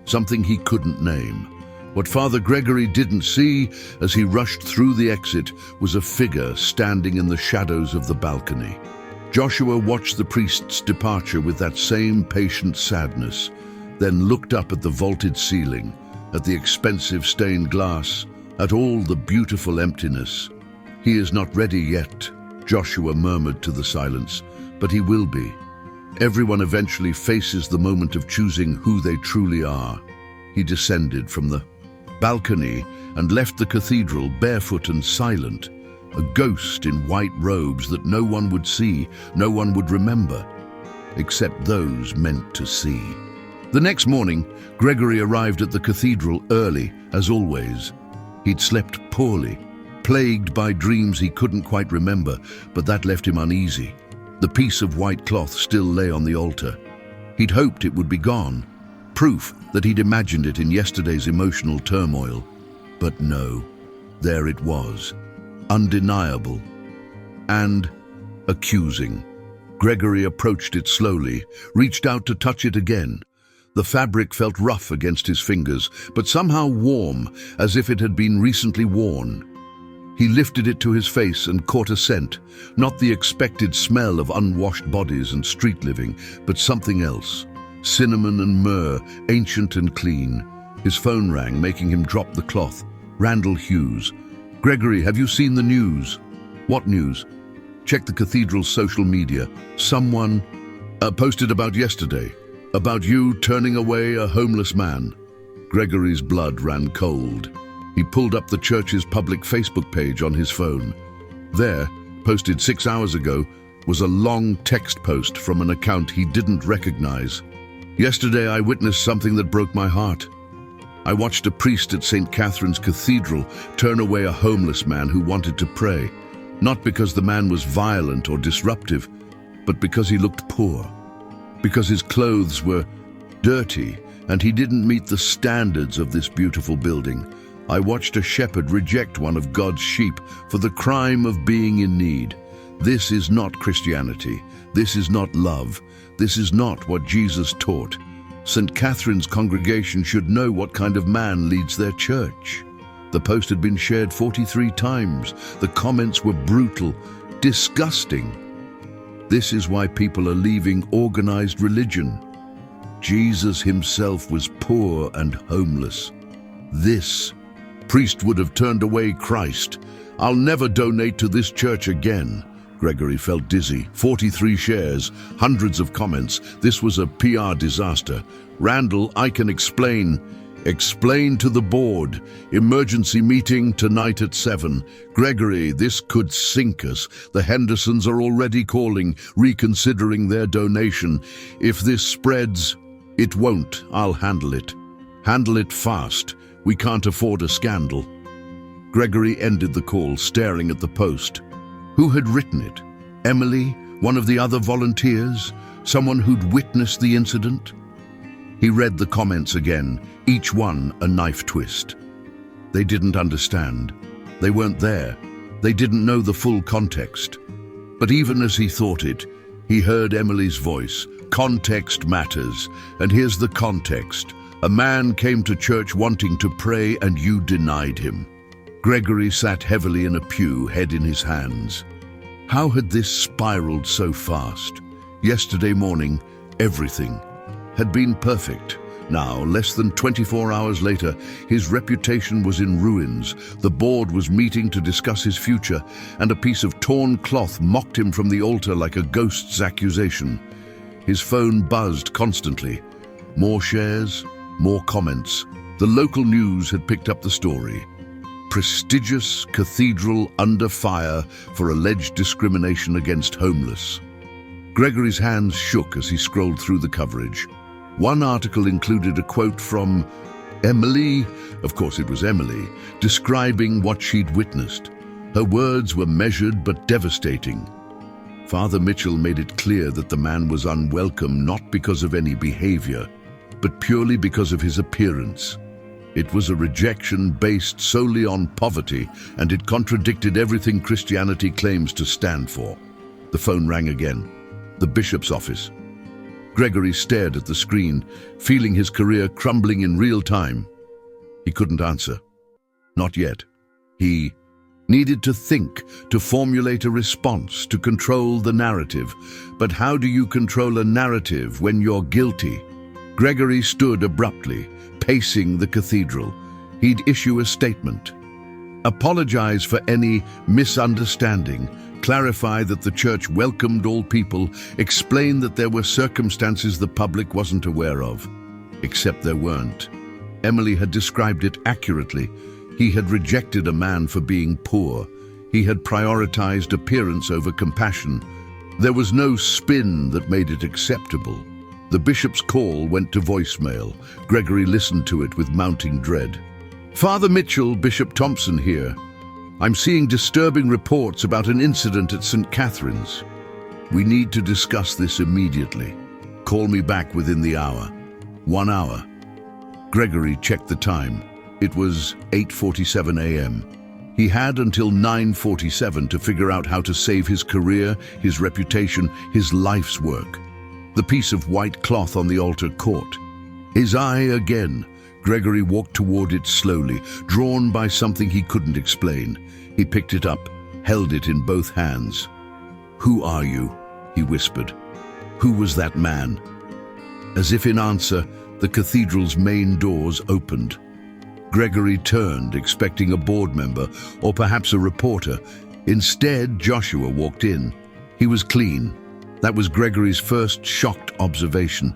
A: something he couldn't name. What Father Gregory didn't see as he rushed through the exit was a figure standing in the shadows of the balcony. Joshua watched the priest's departure with that same patient sadness, then looked up at the vaulted ceiling, at the expensive stained glass, at all the beautiful emptiness. He is not ready yet, Joshua murmured to the silence, but he will be. Everyone eventually faces the moment of choosing who they truly are. He descended from the balcony and left the cathedral barefoot and silent, a ghost in white robes that no one would see, no one would remember, except those meant to see. The next morning, Gregory arrived at the cathedral early, as always. He'd slept poorly, plagued by dreams he couldn't quite remember, but that left him uneasy. The piece of white cloth still lay on the altar. He'd hoped it would be gone, proof that he'd imagined it in yesterday's emotional turmoil. But no, there it was, undeniable and accusing. Gregory approached it slowly, reached out to touch it again. The fabric felt rough against his fingers, but somehow warm, as if it had been recently worn. He lifted it to his face and caught a scent, not the expected smell of unwashed bodies and street living, but something else. Cinnamon and myrrh, ancient and clean. His phone rang, making him drop the cloth. Randall Hughes. "Gregory, have you seen the news?" "What news?" "Check the cathedral's social media. Someone posted about yesterday. About you turning away a homeless man." Gregory's blood ran cold. He pulled up the church's public Facebook page on his phone. There, posted 6 hours ago, was a long text post from an account he didn't recognize. "Yesterday I witnessed something that broke my heart. I watched a priest at St. Catherine's Cathedral turn away a homeless man who wanted to pray, not because the man was violent or disruptive, but because he looked poor, because his clothes were dirty and he didn't meet the standards of this beautiful building. I watched a shepherd reject one of God's sheep for the crime of being in need. This is not Christianity. This is not love. This is not what Jesus taught. St. Catherine's congregation should know what kind of man leads their church." The post had been shared 43 times. The comments were brutal, disgusting. This is why people are leaving organized religion. Jesus himself was poor and homeless. This priest would have turned away Christ. "I'll never donate to this church again." Gregory felt dizzy. 43 shares, hundreds of comments. This was a PR disaster. "Randall, I can explain." "Explain to the board. Emergency meeting tonight at 7. "Gregory, this could sink us. The Hendersons are already calling, reconsidering their donation. If this spreads..." "It won't. I'll handle it. Handle it fast. We can't afford a scandal." Gregory ended the call, staring at the post. Who had written it? Emily, one of the other volunteers? Someone who'd witnessed the incident? He read the comments again, each one a knife twist. They didn't understand. They weren't there. They didn't know the full context. But even as he thought it, he heard Emily's voice. Context matters. And here's the context. A man came to church wanting to pray and you denied him. Gregory sat heavily in a pew, head in his hands. How had this spiraled so fast? Yesterday morning, everything had been perfect. Now, less than 24 hours later, his reputation was in ruins. The board was meeting to discuss his future, and a piece of torn cloth mocked him from the altar like a ghost's accusation. His phone buzzed constantly. More shares, more comments. The local news had picked up the story. Prestigious cathedral under fire for alleged discrimination against homeless. Gregory's hands shook as he scrolled through the coverage. One article included a quote from Emily, of course it was Emily, describing what she'd witnessed. Her words were measured but devastating. Father Mitchell made it clear that the man was unwelcome not because of any behavior, but purely because of his appearance. It was a rejection based solely on poverty, and it contradicted everything Christianity claims to stand for. The phone rang again. The bishop's office. Gregory stared at the screen, feeling his career crumbling in real time. He couldn't answer. Not yet. He needed to think, to formulate a response, to control the narrative. But how do you control a narrative when you're guilty? Gregory stood abruptly, pacing the cathedral. He'd issue a statement. Apologize for any misunderstanding. Clarify that the church welcomed all people. Explain that there were circumstances the public wasn't aware of. Except there weren't. Emily had described it accurately. He had rejected a man for being poor. He had prioritized appearance over compassion. There was no spin that made it acceptable. The bishop's call went to voicemail. Gregory listened to it with mounting dread. "Father Mitchell, Bishop Thompson here. I'm seeing disturbing reports about an incident at St. Catherine's. We need to discuss this immediately. Call me back within the hour." 1 hour. Gregory checked the time. It was 8:47 a.m. He had until 9:47 to figure out how to save his career, his reputation, his life's work. The piece of white cloth on the altar caught his eye again. Gregory walked toward it slowly, drawn by something he couldn't explain. He picked it up, held it in both hands. "Who are you?" he whispered. "Who was that man?" As if in answer, the cathedral's main doors opened. Gregory turned, expecting a board member or perhaps a reporter. Instead, Joshua walked in. He was clean. That was Gregory's first shocked observation.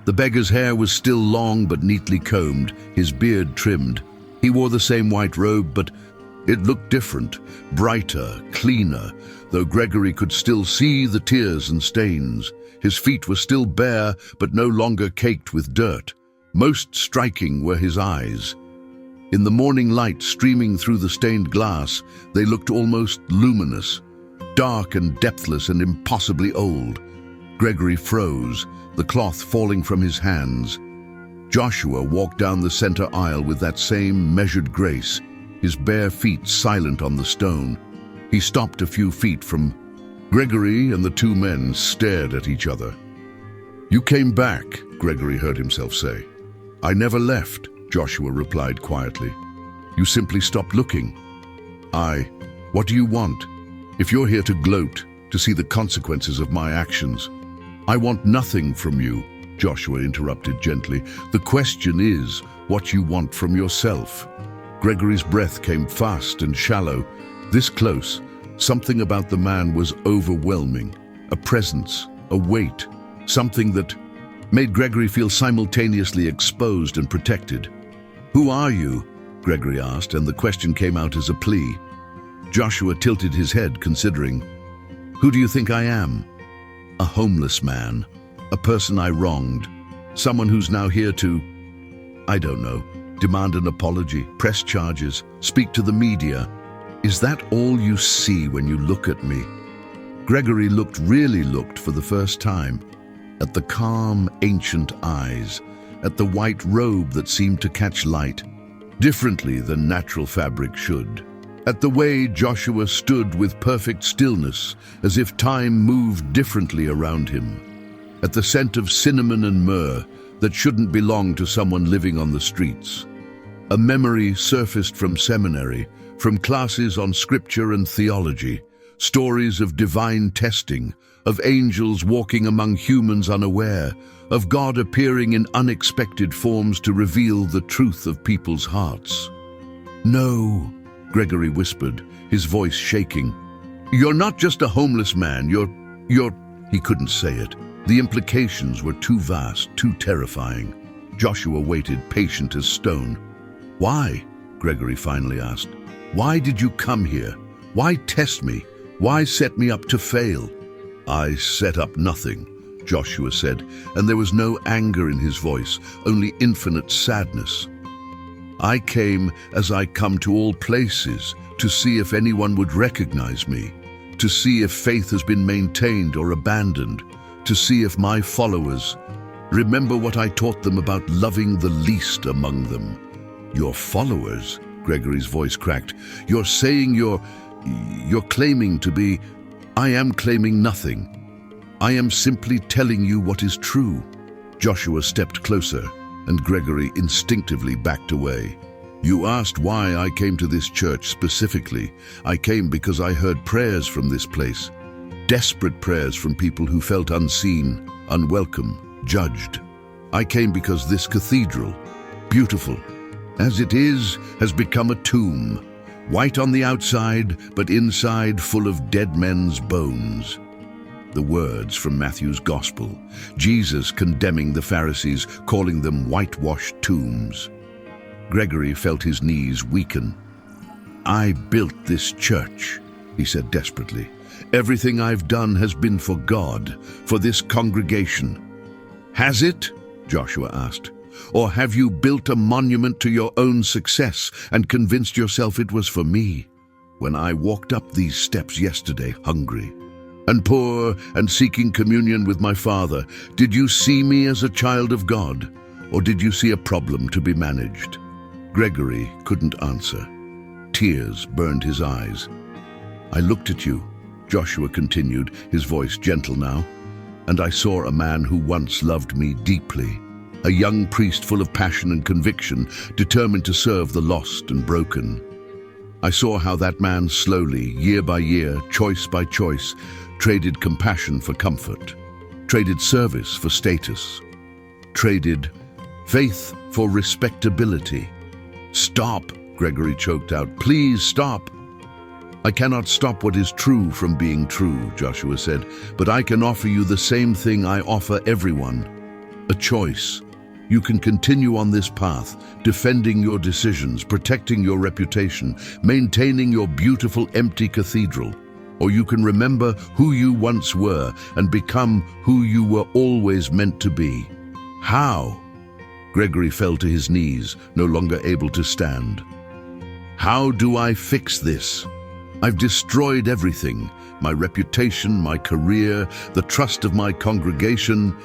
A: The beggar's hair was still long but neatly combed, his beard trimmed. He wore the same white robe, but it looked different, brighter, cleaner, though Gregory could still see the tears and stains. His feet were still bare, but no longer caked with dirt. Most striking were his eyes. In the morning light streaming through the stained glass, they looked almost luminous, dark and depthless and impossibly old. Gregory froze, the cloth falling from his hands. Joshua walked down the center aisle with that same measured grace, his bare feet silent on the stone. He stopped a few feet from Gregory, and the two men stared at each other. "You came back," Gregory heard himself say. "I never left," Joshua replied quietly. "You simply stopped looking." What do you want?" "If you're here to gloat, to see the consequences of my actions." "I want nothing from you," Joshua interrupted gently. "The question is what you want from yourself." Gregory's breath came fast and shallow. This close, something about the man was overwhelming. A presence, a weight, something that made Gregory feel simultaneously exposed and protected. "Who are you?" Gregory asked, and the question came out as a plea. Joshua tilted his head, considering. "Who do you think I am?" "A homeless man, a person I wronged, someone who's now here to, I don't know, demand an apology, press charges, speak to the media. Is that all you see when you look at me?" Gregory really looked for the first time, at the calm, ancient eyes, at the white robe that seemed to catch light, differently than natural fabric should, at the way Joshua stood with perfect stillness, as if time moved differently around him, at the scent of cinnamon and myrrh that shouldn't belong to someone living on the streets. A memory surfaced from seminary, from classes on scripture and theology, stories of divine testing, of angels walking among humans unaware, of God appearing in unexpected forms to reveal the truth of people's hearts. "No," Gregory whispered, his voice shaking. "You're not just a homeless man, you're... He couldn't say it. The implications were too vast, too terrifying. Joshua waited, patient as stone. "Why?" Gregory finally asked. "Why did you come here? Why test me? Why set me up to fail?" "I set up nothing," Joshua said, and there was no anger in his voice, only infinite sadness. "I came as I come to all places, to see if anyone would recognize me, to see if faith has been maintained or abandoned, to see if my followers remember what I taught them about loving the least among them." "Your followers?" Gregory's voice cracked. "You're saying you're claiming to be..." "I am claiming nothing. I am simply telling you what is true." Joshua stepped closer, and Gregory instinctively backed away. "You asked why I came to this church specifically. I came because I heard prayers from this place. Desperate prayers from people who felt unseen, unwelcome, judged. I came because this cathedral, beautiful as it is, has become a tomb. White on the outside, but inside full of dead men's bones." The words from Matthew's Gospel, Jesus condemning the Pharisees, calling them whitewashed tombs. Gregory felt his knees weaken. "I built this church," he said desperately. "Everything I've done has been for God, for this congregation. Has it? Joshua asked. Or have you built a monument to your own success and convinced yourself it was for me? When I walked up these steps yesterday, hungry and poor and seeking communion with my Father, did you see me as a child of God, or did you see a problem to be managed? Gregory couldn't answer. Tears burned his eyes. I looked at you, Joshua continued, his voice gentle now, and I saw a man who once loved me deeply, a young priest full of passion and conviction, determined to serve the lost and broken. I saw how that man slowly, year by year, choice by choice, traded compassion for comfort, traded service for status, traded faith for respectability. Stop, Gregory choked out. Please stop. I cannot stop what is true from being true, Joshua said, but I can offer you the same thing I offer everyone, a choice. You can continue on this path, defending your decisions, protecting your reputation, maintaining your beautiful empty cathedral. Or you can remember who you once were and become who you were always meant to be. How? Gregory fell to his knees, no longer able to stand. How do I fix this? I've destroyed everything, my reputation, my career, the trust of my congregation.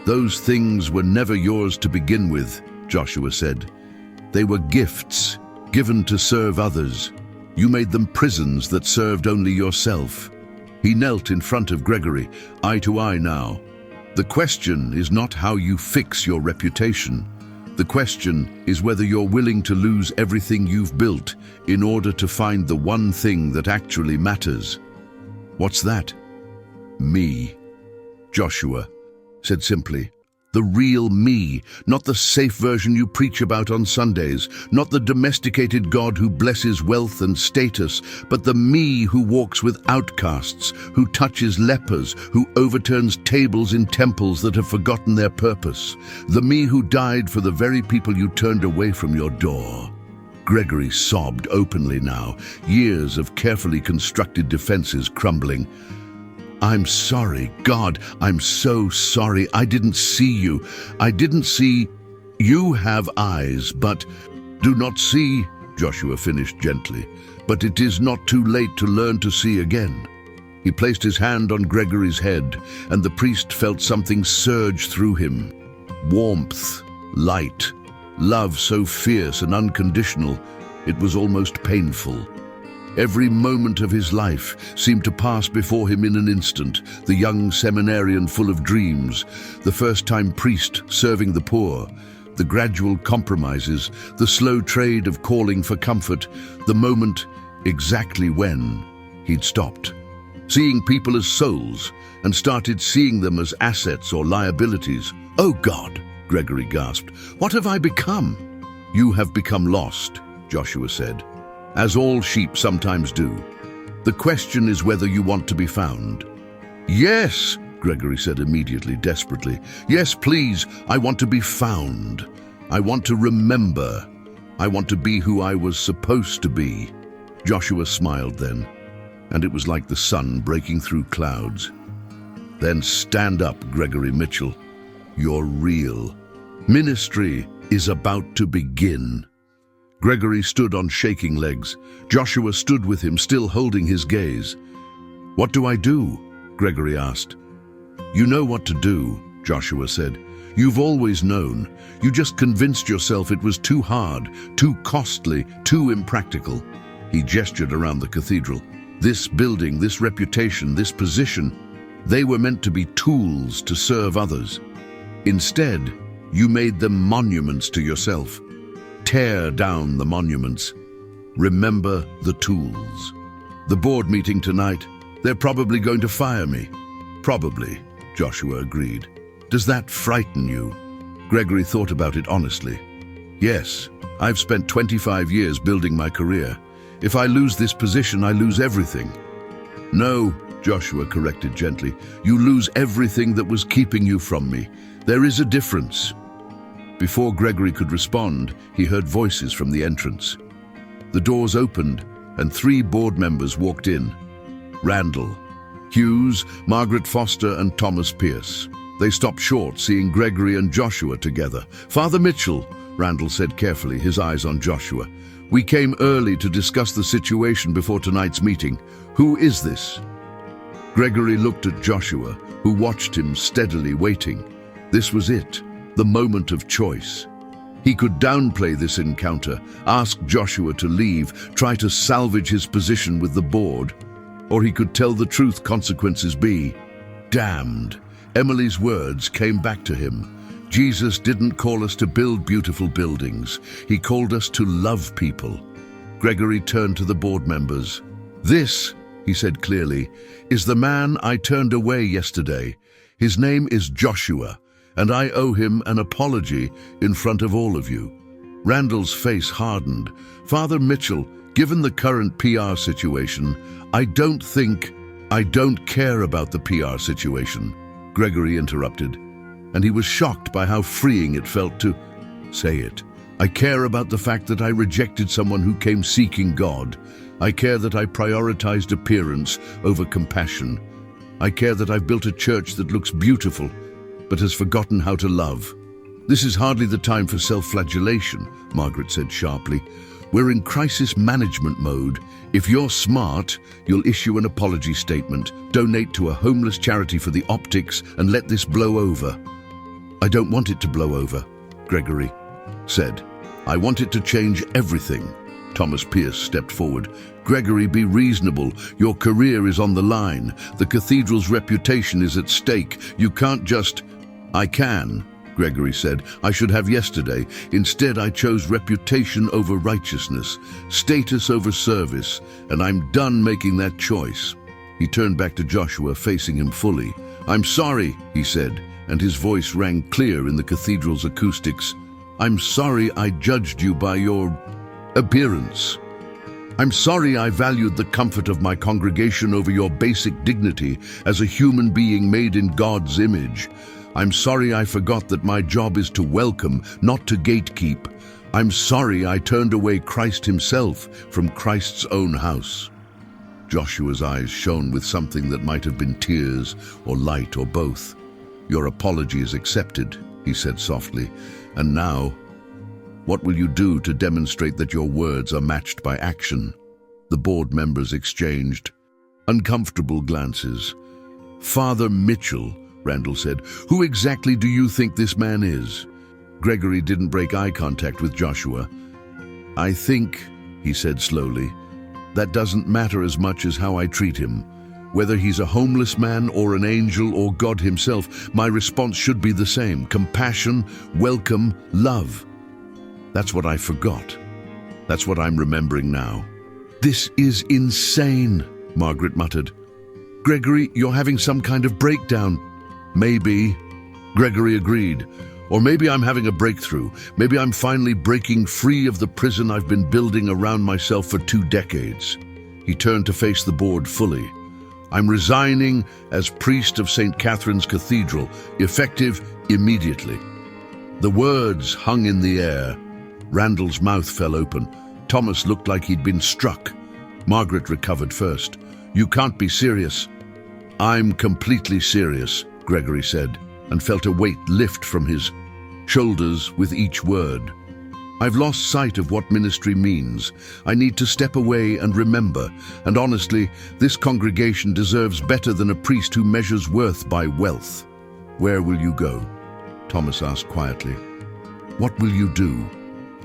A: Those things were never yours to begin with, Joshua said. They were gifts, given to serve others. You made them prisons that served only yourself. He knelt in front of Gregory, eye to eye now. The question is not how you fix your reputation. The question is whether you're willing to lose everything you've built in order to find the one thing that actually matters. What's that? Me. Joshua said simply. The real me, not the safe version you preach about on Sundays, not the domesticated God who blesses wealth and status, but the me who walks with outcasts, who touches lepers, who overturns tables in temples that have forgotten their purpose, the me who died for the very people you turned away from your door. Gregory sobbed openly now, years of carefully constructed defenses crumbling. I'm sorry, God, I'm so sorry. I didn't see you. I didn't see. You have eyes, but do not see, Joshua finished gently. But it is not too late to learn to see again. He placed his hand on Gregory's head, and the priest felt something surge through him. Warmth, light, love so fierce and unconditional, it was almost painful. Every moment of his life seemed to pass before him in an instant, the young seminarian full of dreams, the first-time priest serving the poor, the gradual compromises, the slow trade of calling for comfort, the moment exactly when he'd stopped, seeing people as souls and started seeing them as assets or liabilities. Oh God, Gregory gasped, what have I become? You have become lost, Joshua said, as all sheep sometimes do. The question is whether you want to be found. Yes, Gregory said immediately, desperately. Yes, please, I want to be found. I want to remember. I want to be who I was supposed to be. Joshua smiled then, and it was like the sun breaking through clouds. Then stand up, Gregory Mitchell. You're real. Ministry is about to begin. Gregory stood on shaking legs. Joshua stood with him, still holding his gaze. What do I do? Gregory asked. You know what to do, Joshua said. You've always known. You just convinced yourself it was too hard, too costly, too impractical. He gestured around the cathedral. This building, this reputation, this position, they were meant to be tools to serve others. Instead, you made them monuments to yourself. Tear down the monuments. Remember the tools. The board meeting tonight, they're probably going to fire me. Probably, Joshua agreed. Does that frighten you? Gregory thought about it honestly. Yes, I've spent 25 years building my career. If I lose this position, I lose everything. No, Joshua corrected gently. You lose everything that was keeping you from me. There is a difference. Before Gregory could respond, he heard voices from the entrance. The doors opened, and 3 board members walked in. Randall, Hughes, Margaret Foster, and Thomas Pierce. They stopped short, seeing Gregory and Joshua together. "Father Mitchell," Randall said carefully, his eyes on Joshua, "we came early to discuss the situation before tonight's meeting. Who is this?" Gregory looked at Joshua, who watched him steadily, waiting. This was it, the moment of choice. He could downplay this encounter, ask Joshua to leave, try to salvage his position with the board, or he could tell the truth, consequences be damned. Emily's words came back to him. Jesus didn't call us to build beautiful buildings. He called us to love people. Gregory turned to the board members. "This," he said clearly, "is the man I turned away yesterday. His name is Joshua, and I owe him an apology in front of all of you." Randall's face hardened. "Father Mitchell, given the current PR situation, I don't care about the PR situation," Gregory interrupted, and he was shocked by how freeing it felt to say it. "I care about the fact that I rejected someone who came seeking God. I care that I prioritized appearance over compassion. I care that I've built a church that looks beautiful, but has forgotten how to love." "This is hardly the time for self-flagellation," Margaret said sharply. "We're in crisis management mode. If you're smart, you'll issue an apology statement, donate to a homeless charity for the optics, and let this blow over." "I don't want it to blow over," Gregory said. "I want it to change everything." Thomas Pierce stepped forward. "Gregory, be reasonable. Your career is on the line. The cathedral's reputation is at stake. You can't just—" "I can," Gregory said. "I should have yesterday. Instead, I chose reputation over righteousness, status over service, and I'm done making that choice." He turned back to Joshua, facing him fully. "I'm sorry," he said, and his voice rang clear in the cathedral's acoustics. "I'm sorry I judged you by your appearance. I'm sorry I valued the comfort of my congregation over your basic dignity as a human being made in God's image. I'm sorry I forgot that my job is to welcome, not to gatekeep. I'm sorry I turned away Christ himself from Christ's own house." Joshua's eyes shone with something that might have been tears or light or both. "Your apology is accepted," he said softly. "And now, what will you do to demonstrate that your words are matched by action?" The board members exchanged uncomfortable glances. "Father Mitchell," Randall said, "who exactly do you think this man is?" Gregory didn't break eye contact with Joshua. "I think," he said slowly, "that doesn't matter as much as how I treat him. Whether he's a homeless man or an angel or God himself, my response should be the same: compassion, welcome, love. That's what I forgot. That's what I'm remembering now." "This is insane," Margaret muttered. "Gregory, you're having some kind of breakdown." "Maybe," Gregory agreed. "Or maybe I'm having a breakthrough. Maybe I'm finally breaking free of the prison I've been building around myself for 2 decades. He turned to face the board fully. "I'm resigning as priest of St. Catherine's Cathedral, effective immediately." The words hung in the air. Randall's mouth fell open. Thomas looked like he'd been struck. Margaret recovered first. "You can't be serious." "I'm completely serious," Gregory said, and felt a weight lift from his shoulders with each word. "I've lost sight of what ministry means. I need to step away and remember. And honestly, this congregation deserves better than a priest who measures worth by wealth." "Where will you go?" Thomas asked quietly. "What will you do?"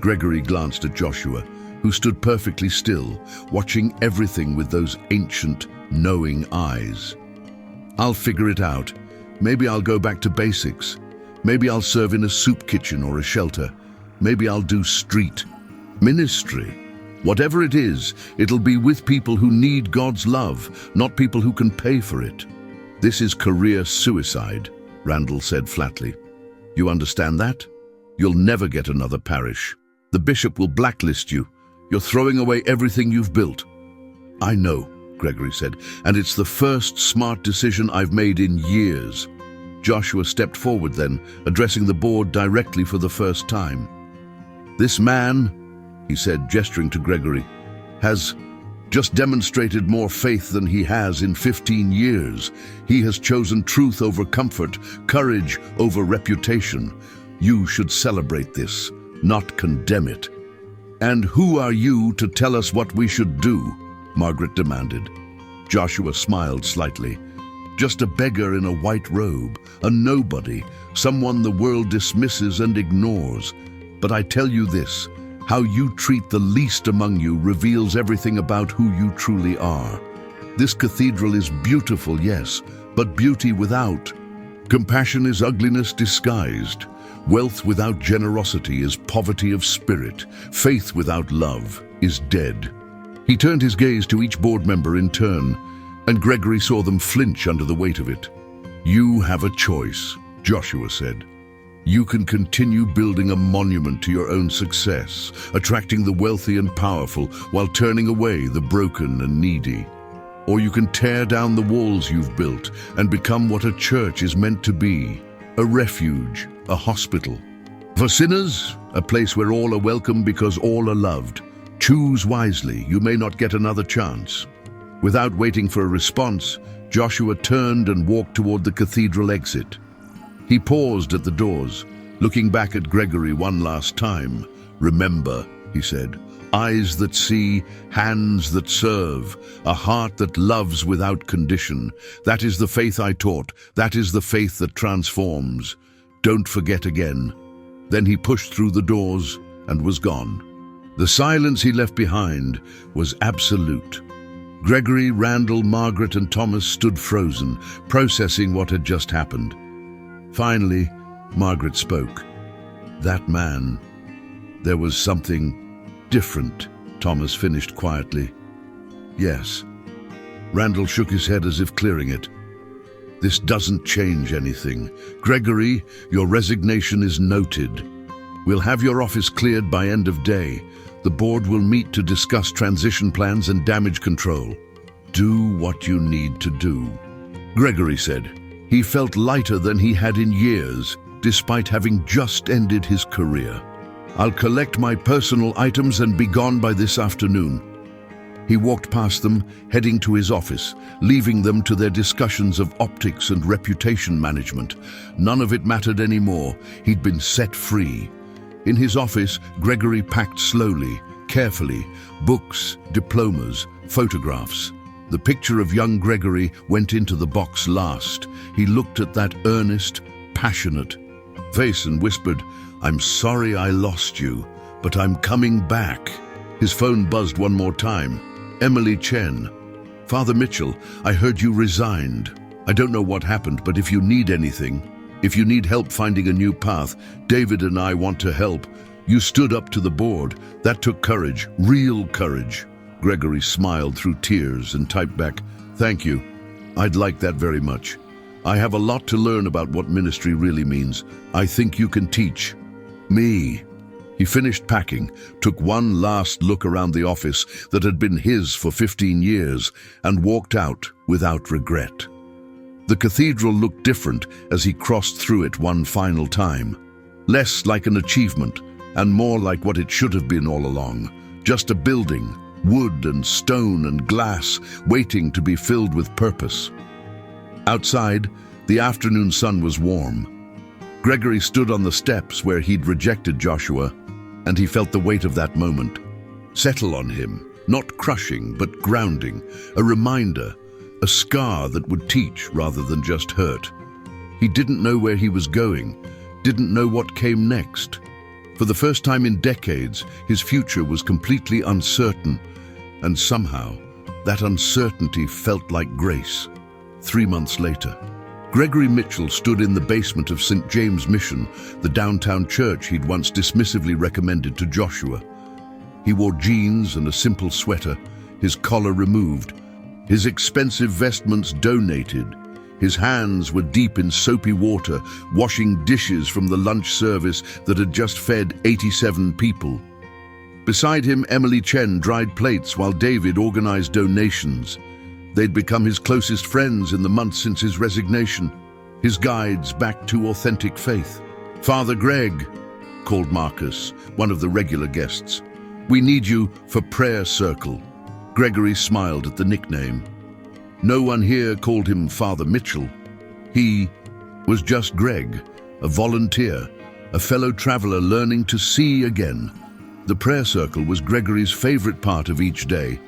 A: Gregory glanced at Joshua, who stood perfectly still, watching everything with those ancient, knowing eyes. "I'll figure it out. Maybe I'll go back to basics. Maybe I'll serve in a soup kitchen or a shelter. Maybe I'll do street ministry. Whatever it is, it'll be with people who need God's love, not people who can pay for it." "This is career suicide," Randall said flatly. "You understand that? You'll never get another parish. The bishop will blacklist you. You're throwing away everything you've built." "I know," Gregory said, "and it's the first smart decision I've made in years." Joshua stepped forward then, addressing the board directly for the first time. "This man," he said, gesturing to Gregory, has just demonstrated more faith than he has in 15 years. He has chosen truth over comfort, courage over reputation. You should celebrate this, not condemn it. And who are you to tell us what we should do? Margaret demanded. Joshua smiled slightly. Just a beggar in a white robe, a nobody, someone the world dismisses and ignores. But I tell you this, how you treat the least among you reveals everything about who you truly are. This cathedral is beautiful, yes, but beauty without. Compassion is ugliness disguised. Wealth without generosity is poverty of spirit. Faith without love is dead. He turned his gaze to each board member in turn, and Gregory saw them flinch under the weight of it. You have a choice, Joshua said. You can continue building a monument to your own success, attracting the wealthy and powerful while turning away the broken and needy. Or you can tear down the walls you've built and become what a church is meant to be, a refuge, a hospital. For sinners, a place where all are welcome because all are loved. Choose wisely, you may not get another chance. Without waiting for a response, Joshua turned and walked toward the cathedral exit. He paused at the doors, looking back at Gregory one last time. Remember, he said, eyes that see, hands that serve, a heart that loves without condition. That is the faith I taught. That is the faith that transforms. Don't forget again. Then he pushed through the doors and was gone. The silence he left behind was absolute. Gregory, Randall, Margaret, and Thomas stood frozen, processing what had just happened. Finally, Margaret spoke. That man, there was something different, Thomas finished quietly. Yes. Randall shook his head as if clearing it. This doesn't change anything. Gregory, your resignation is noted. We'll have your office cleared by end of day. The board will meet to discuss transition plans and damage control. Do what you need to do, Gregory said. He felt lighter than he had in years, despite having just ended his career. I'll collect my personal items and be gone by this afternoon. He walked past them, heading to his office, leaving them to their discussions of optics and reputation management. None of it mattered anymore. He'd been set free. In his office, Gregory packed slowly, carefully, books, diplomas, photographs. The picture of young Gregory went into the box last. He looked at that earnest, passionate face and whispered, I'm sorry I lost you, but I'm coming back. His phone buzzed one more time. Emily Chen. Father Mitchell, I heard you resigned. I don't know what happened, but if you need anything, if you need help finding a new path, David and I want to help. You stood up to the board. That took courage, real courage. Gregory smiled through tears and typed back, thank you. I'd like that very much. I have a lot to learn about what ministry really means. I think you can teach me. He finished packing, took one last look around the office that had been his for 15 years, and walked out without regret. The cathedral looked different as he crossed through it one final time. Less like an achievement, and more like what it should have been all along. Just a building, wood and stone and glass, waiting to be filled with purpose. Outside, the afternoon sun was warm. Gregory stood on the steps where he'd rejected Joshua, and he felt the weight of that moment settle on him, not crushing, but grounding, a reminder, a scar that would teach rather than just hurt. He didn't know where he was going, didn't know what came next. For the first time in decades, his future was completely uncertain, and somehow, that uncertainty felt like grace. 3 months later, Gregory Mitchell stood in the basement of St. James Mission, the downtown church he'd once dismissively recommended to Joshua. He wore jeans and a simple sweater, his collar removed, his expensive vestments donated. His hands were deep in soapy water, washing dishes from the lunch service that had just fed 87 people. Beside him, Emily Chen dried plates while David organized donations. They'd become his closest friends in the months since his resignation, his guides back to authentic faith. Father Greg, called Marcus, one of the regular guests. We need you for prayer circle. Gregory smiled at the nickname. No one here called him Father Mitchell. He was just Greg, a volunteer, a fellow traveler learning to see again. The prayer circle was Gregory's favorite part of each day.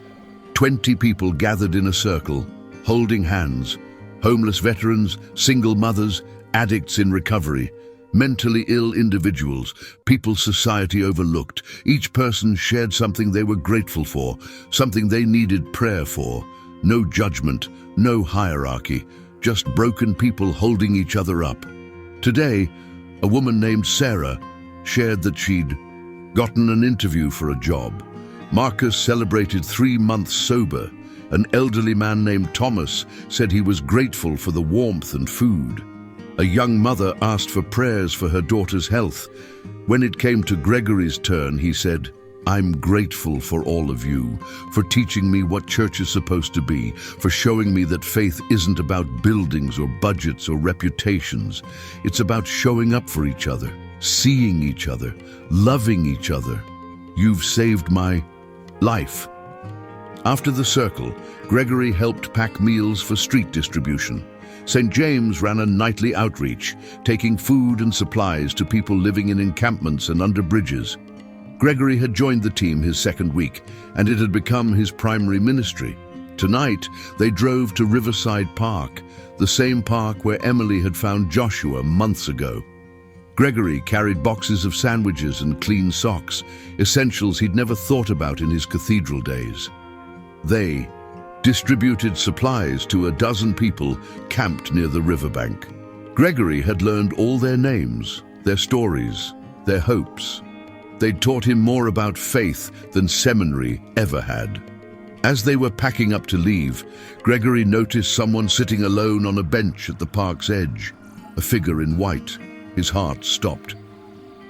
A: 20 people gathered in a circle, holding hands. Homeless veterans, single mothers, addicts in recovery, mentally ill individuals, people society overlooked. Each person shared something they were grateful for, something they needed prayer for. No judgment, no hierarchy, just broken people holding each other up. Today, a woman named Sarah shared that she'd gotten an interview for a job. Marcus celebrated 3 months sober. An elderly man named Thomas said he was grateful for the warmth and food. A young mother asked for prayers for her daughter's health. When it came to Gregory's turn, he said, I'm grateful for all of you, for teaching me what church is supposed to be, for showing me that faith isn't about buildings or budgets or reputations. It's about showing up for each other, seeing each other, loving each other. You've saved my life. After the circle, Gregory helped pack meals for street distribution. St. James ran a nightly outreach, taking food and supplies to people living in encampments and under bridges. Gregory had joined the team his second week, and it had become his primary ministry. Tonight, they drove to Riverside Park, the same park where Emily had found Joshua months ago. Gregory carried boxes of sandwiches and clean socks, essentials he'd never thought about in his cathedral days. They distributed supplies to a dozen people camped near the riverbank. Gregory had learned all their names, their stories, their hopes. They'd taught him more about faith than seminary ever had. As they were packing up to leave, Gregory noticed someone sitting alone on a bench at the park's edge, a figure in white. His heart stopped.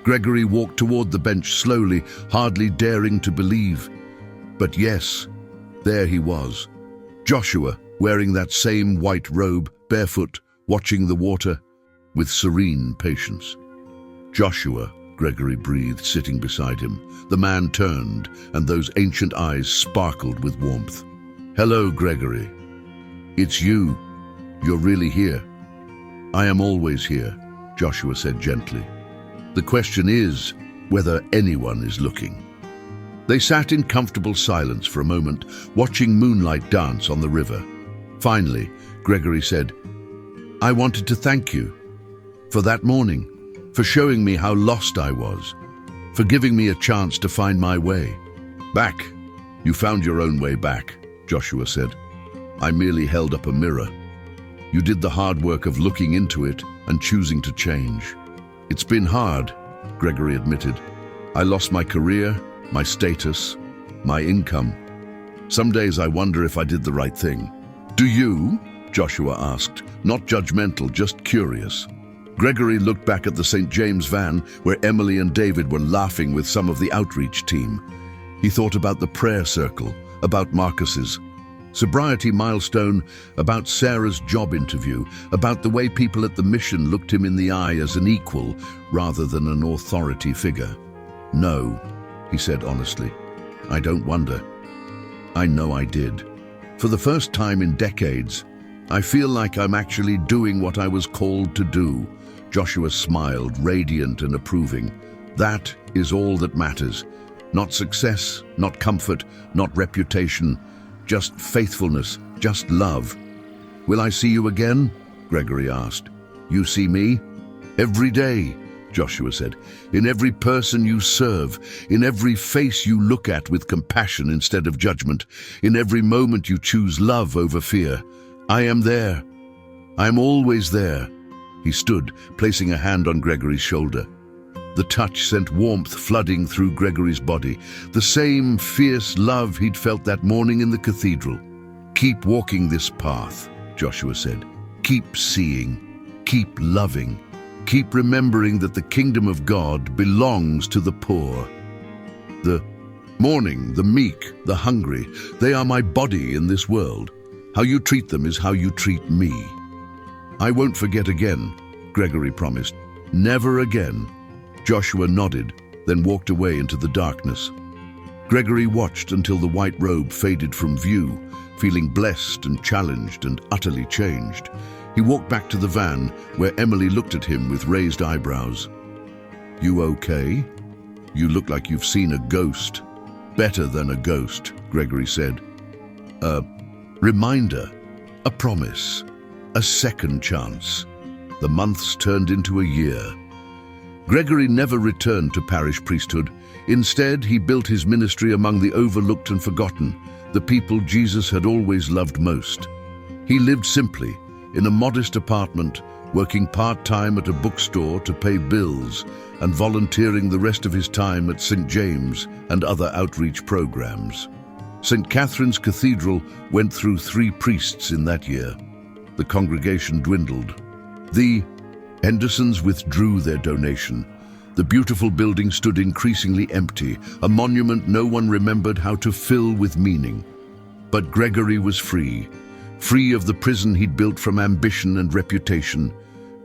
A: Gregory walked toward the bench slowly, hardly daring to believe. But yes, there he was. Joshua, wearing that same white robe, barefoot, watching the water, with serene patience. Joshua, Gregory breathed, sitting beside him. The man turned, and those ancient eyes sparkled with warmth. Hello, Gregory. It's you. You're really here. I am always here, Joshua said gently. The question is whether anyone is looking. They sat in comfortable silence for a moment, watching moonlight dance on the river. Finally, Gregory said, I wanted to thank you for that morning, for showing me how lost I was, for giving me a chance to find my way. Back. You found your own way back, Joshua said. I merely held up a mirror. You did the hard work of looking into it and choosing to change. It's been hard, Gregory admitted. I lost my career, my status, my income. Some days I wonder if I did the right thing. Do you? Joshua asked, not judgmental, just curious. Gregory looked back at the St. James van where Emily and David were laughing with some of the outreach team. He thought about the prayer circle, about Marcus's sobriety milestone, about Sarah's job interview, about the way people at the mission looked him in the eye as an equal rather than an authority figure. No, he said honestly, I don't wonder. I know I did. For the first time in decades, I feel like I'm actually doing what I was called to do. Joshua smiled, radiant and approving. That is all that matters. Not success, not comfort, not reputation, just faithfulness, just love. Will I see you again? Gregory asked. You see me? Every day, Joshua said. In every person you serve, in every face you look at with compassion instead of judgment, in every moment you choose love over fear. I am there. I am always there. He stood, placing a hand on Gregory's shoulder. The touch sent warmth flooding through Gregory's body, the same fierce love he'd felt that morning in the cathedral. Keep walking this path, Joshua said. Keep seeing, keep loving, keep remembering that the kingdom of God belongs to the poor. The mourning, the meek, the hungry, they are my body in this world. How you treat them is how you treat me. I won't forget again, Gregory promised. Never again. Joshua nodded, then walked away into the darkness. Gregory watched until the white robe faded from view, feeling blessed and challenged and utterly changed. He walked back to the van, where Emily looked at him with raised eyebrows. "You okay? You look like you've seen a ghost." "Better than a ghost," Gregory said. "A reminder, a promise, a second chance." The months turned into a year. Gregory never returned to parish priesthood. Instead, he built his ministry among the overlooked and forgotten, the people Jesus had always loved most. He lived simply, in a modest apartment, working part-time at a bookstore to pay bills and volunteering the rest of his time at St. James and other outreach programs. St. Catherine's Cathedral went through 3 priests in that year. The congregation dwindled. The Hendersons withdrew their donation. The beautiful building stood increasingly empty, a monument no one remembered how to fill with meaning. But Gregory was free of the prison he'd built from ambition and reputation,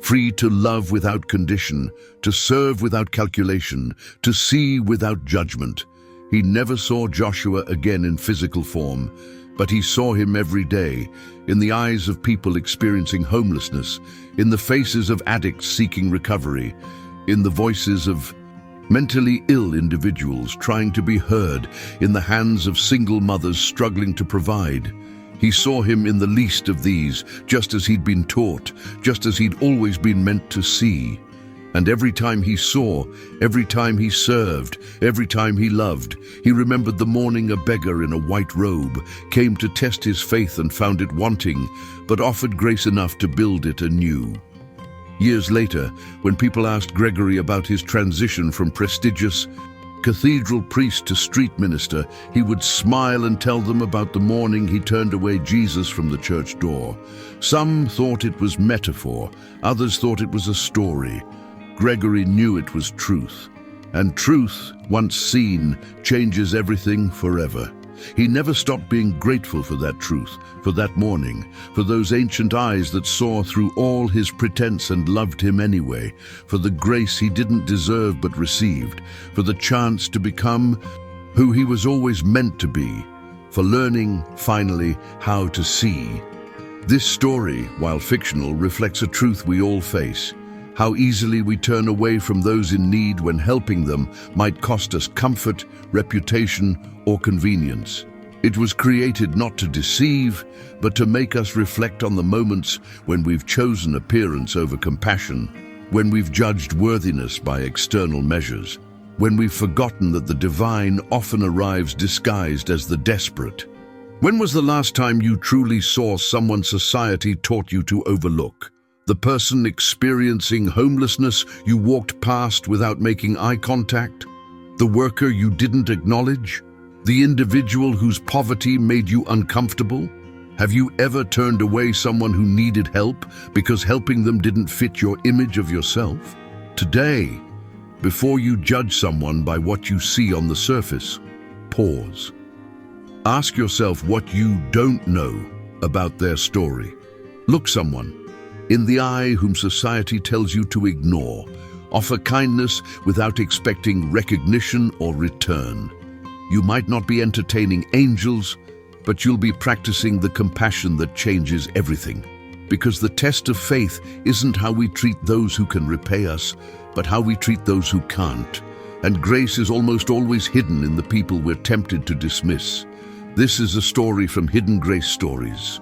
A: free to love without condition, to serve without calculation, to see without judgment. He never saw Joshua again in physical form, but he saw him every day, in the eyes of people experiencing homelessness, in the faces of addicts seeking recovery, in the voices of mentally ill individuals trying to be heard, in the hands of single mothers struggling to provide. He saw him in the least of these, just as he'd been taught, just as he'd always been meant to see. And every time he saw, every time he served, every time he loved, he remembered the morning a beggar in a white robe came to test his faith and found it wanting, but offered grace enough to build it anew. Years later, when people asked Gregory about his transition from prestigious cathedral priest to street minister, he would smile and tell them about the morning he turned away Jesus from the church door. Some thought it was metaphor, others thought it was a story. Gregory knew it was truth, and truth, once seen, changes everything forever. He never stopped being grateful for that truth, for that morning, for those ancient eyes that saw through all his pretense and loved him anyway, for the grace he didn't deserve but received, for the chance to become who he was always meant to be, for learning, finally, how to see. This story, while fictional, reflects a truth we all face: how easily we turn away from those in need when helping them might cost us comfort, reputation, or convenience. It was created not to deceive, but to make us reflect on the moments when we've chosen appearance over compassion, when we've judged worthiness by external measures, when we've forgotten that the divine often arrives disguised as the desperate. When was the last time you truly saw someone society taught you to overlook? The person experiencing homelessness you walked past without making eye contact? The worker you didn't acknowledge? The individual whose poverty made you uncomfortable? Have you ever turned away someone who needed help because helping them didn't fit your image of yourself? Today, before you judge someone by what you see on the surface, pause. Ask yourself what you don't know about their story. Look someone in the eye whom society tells you to ignore. Offer kindness without expecting recognition or return. You might not be entertaining angels, but you'll be practicing the compassion that changes everything. Because the test of faith isn't how we treat those who can repay us, but how we treat those who can't. And grace is almost always hidden in the people we're tempted to dismiss. This is a story from Hidden Grace Stories.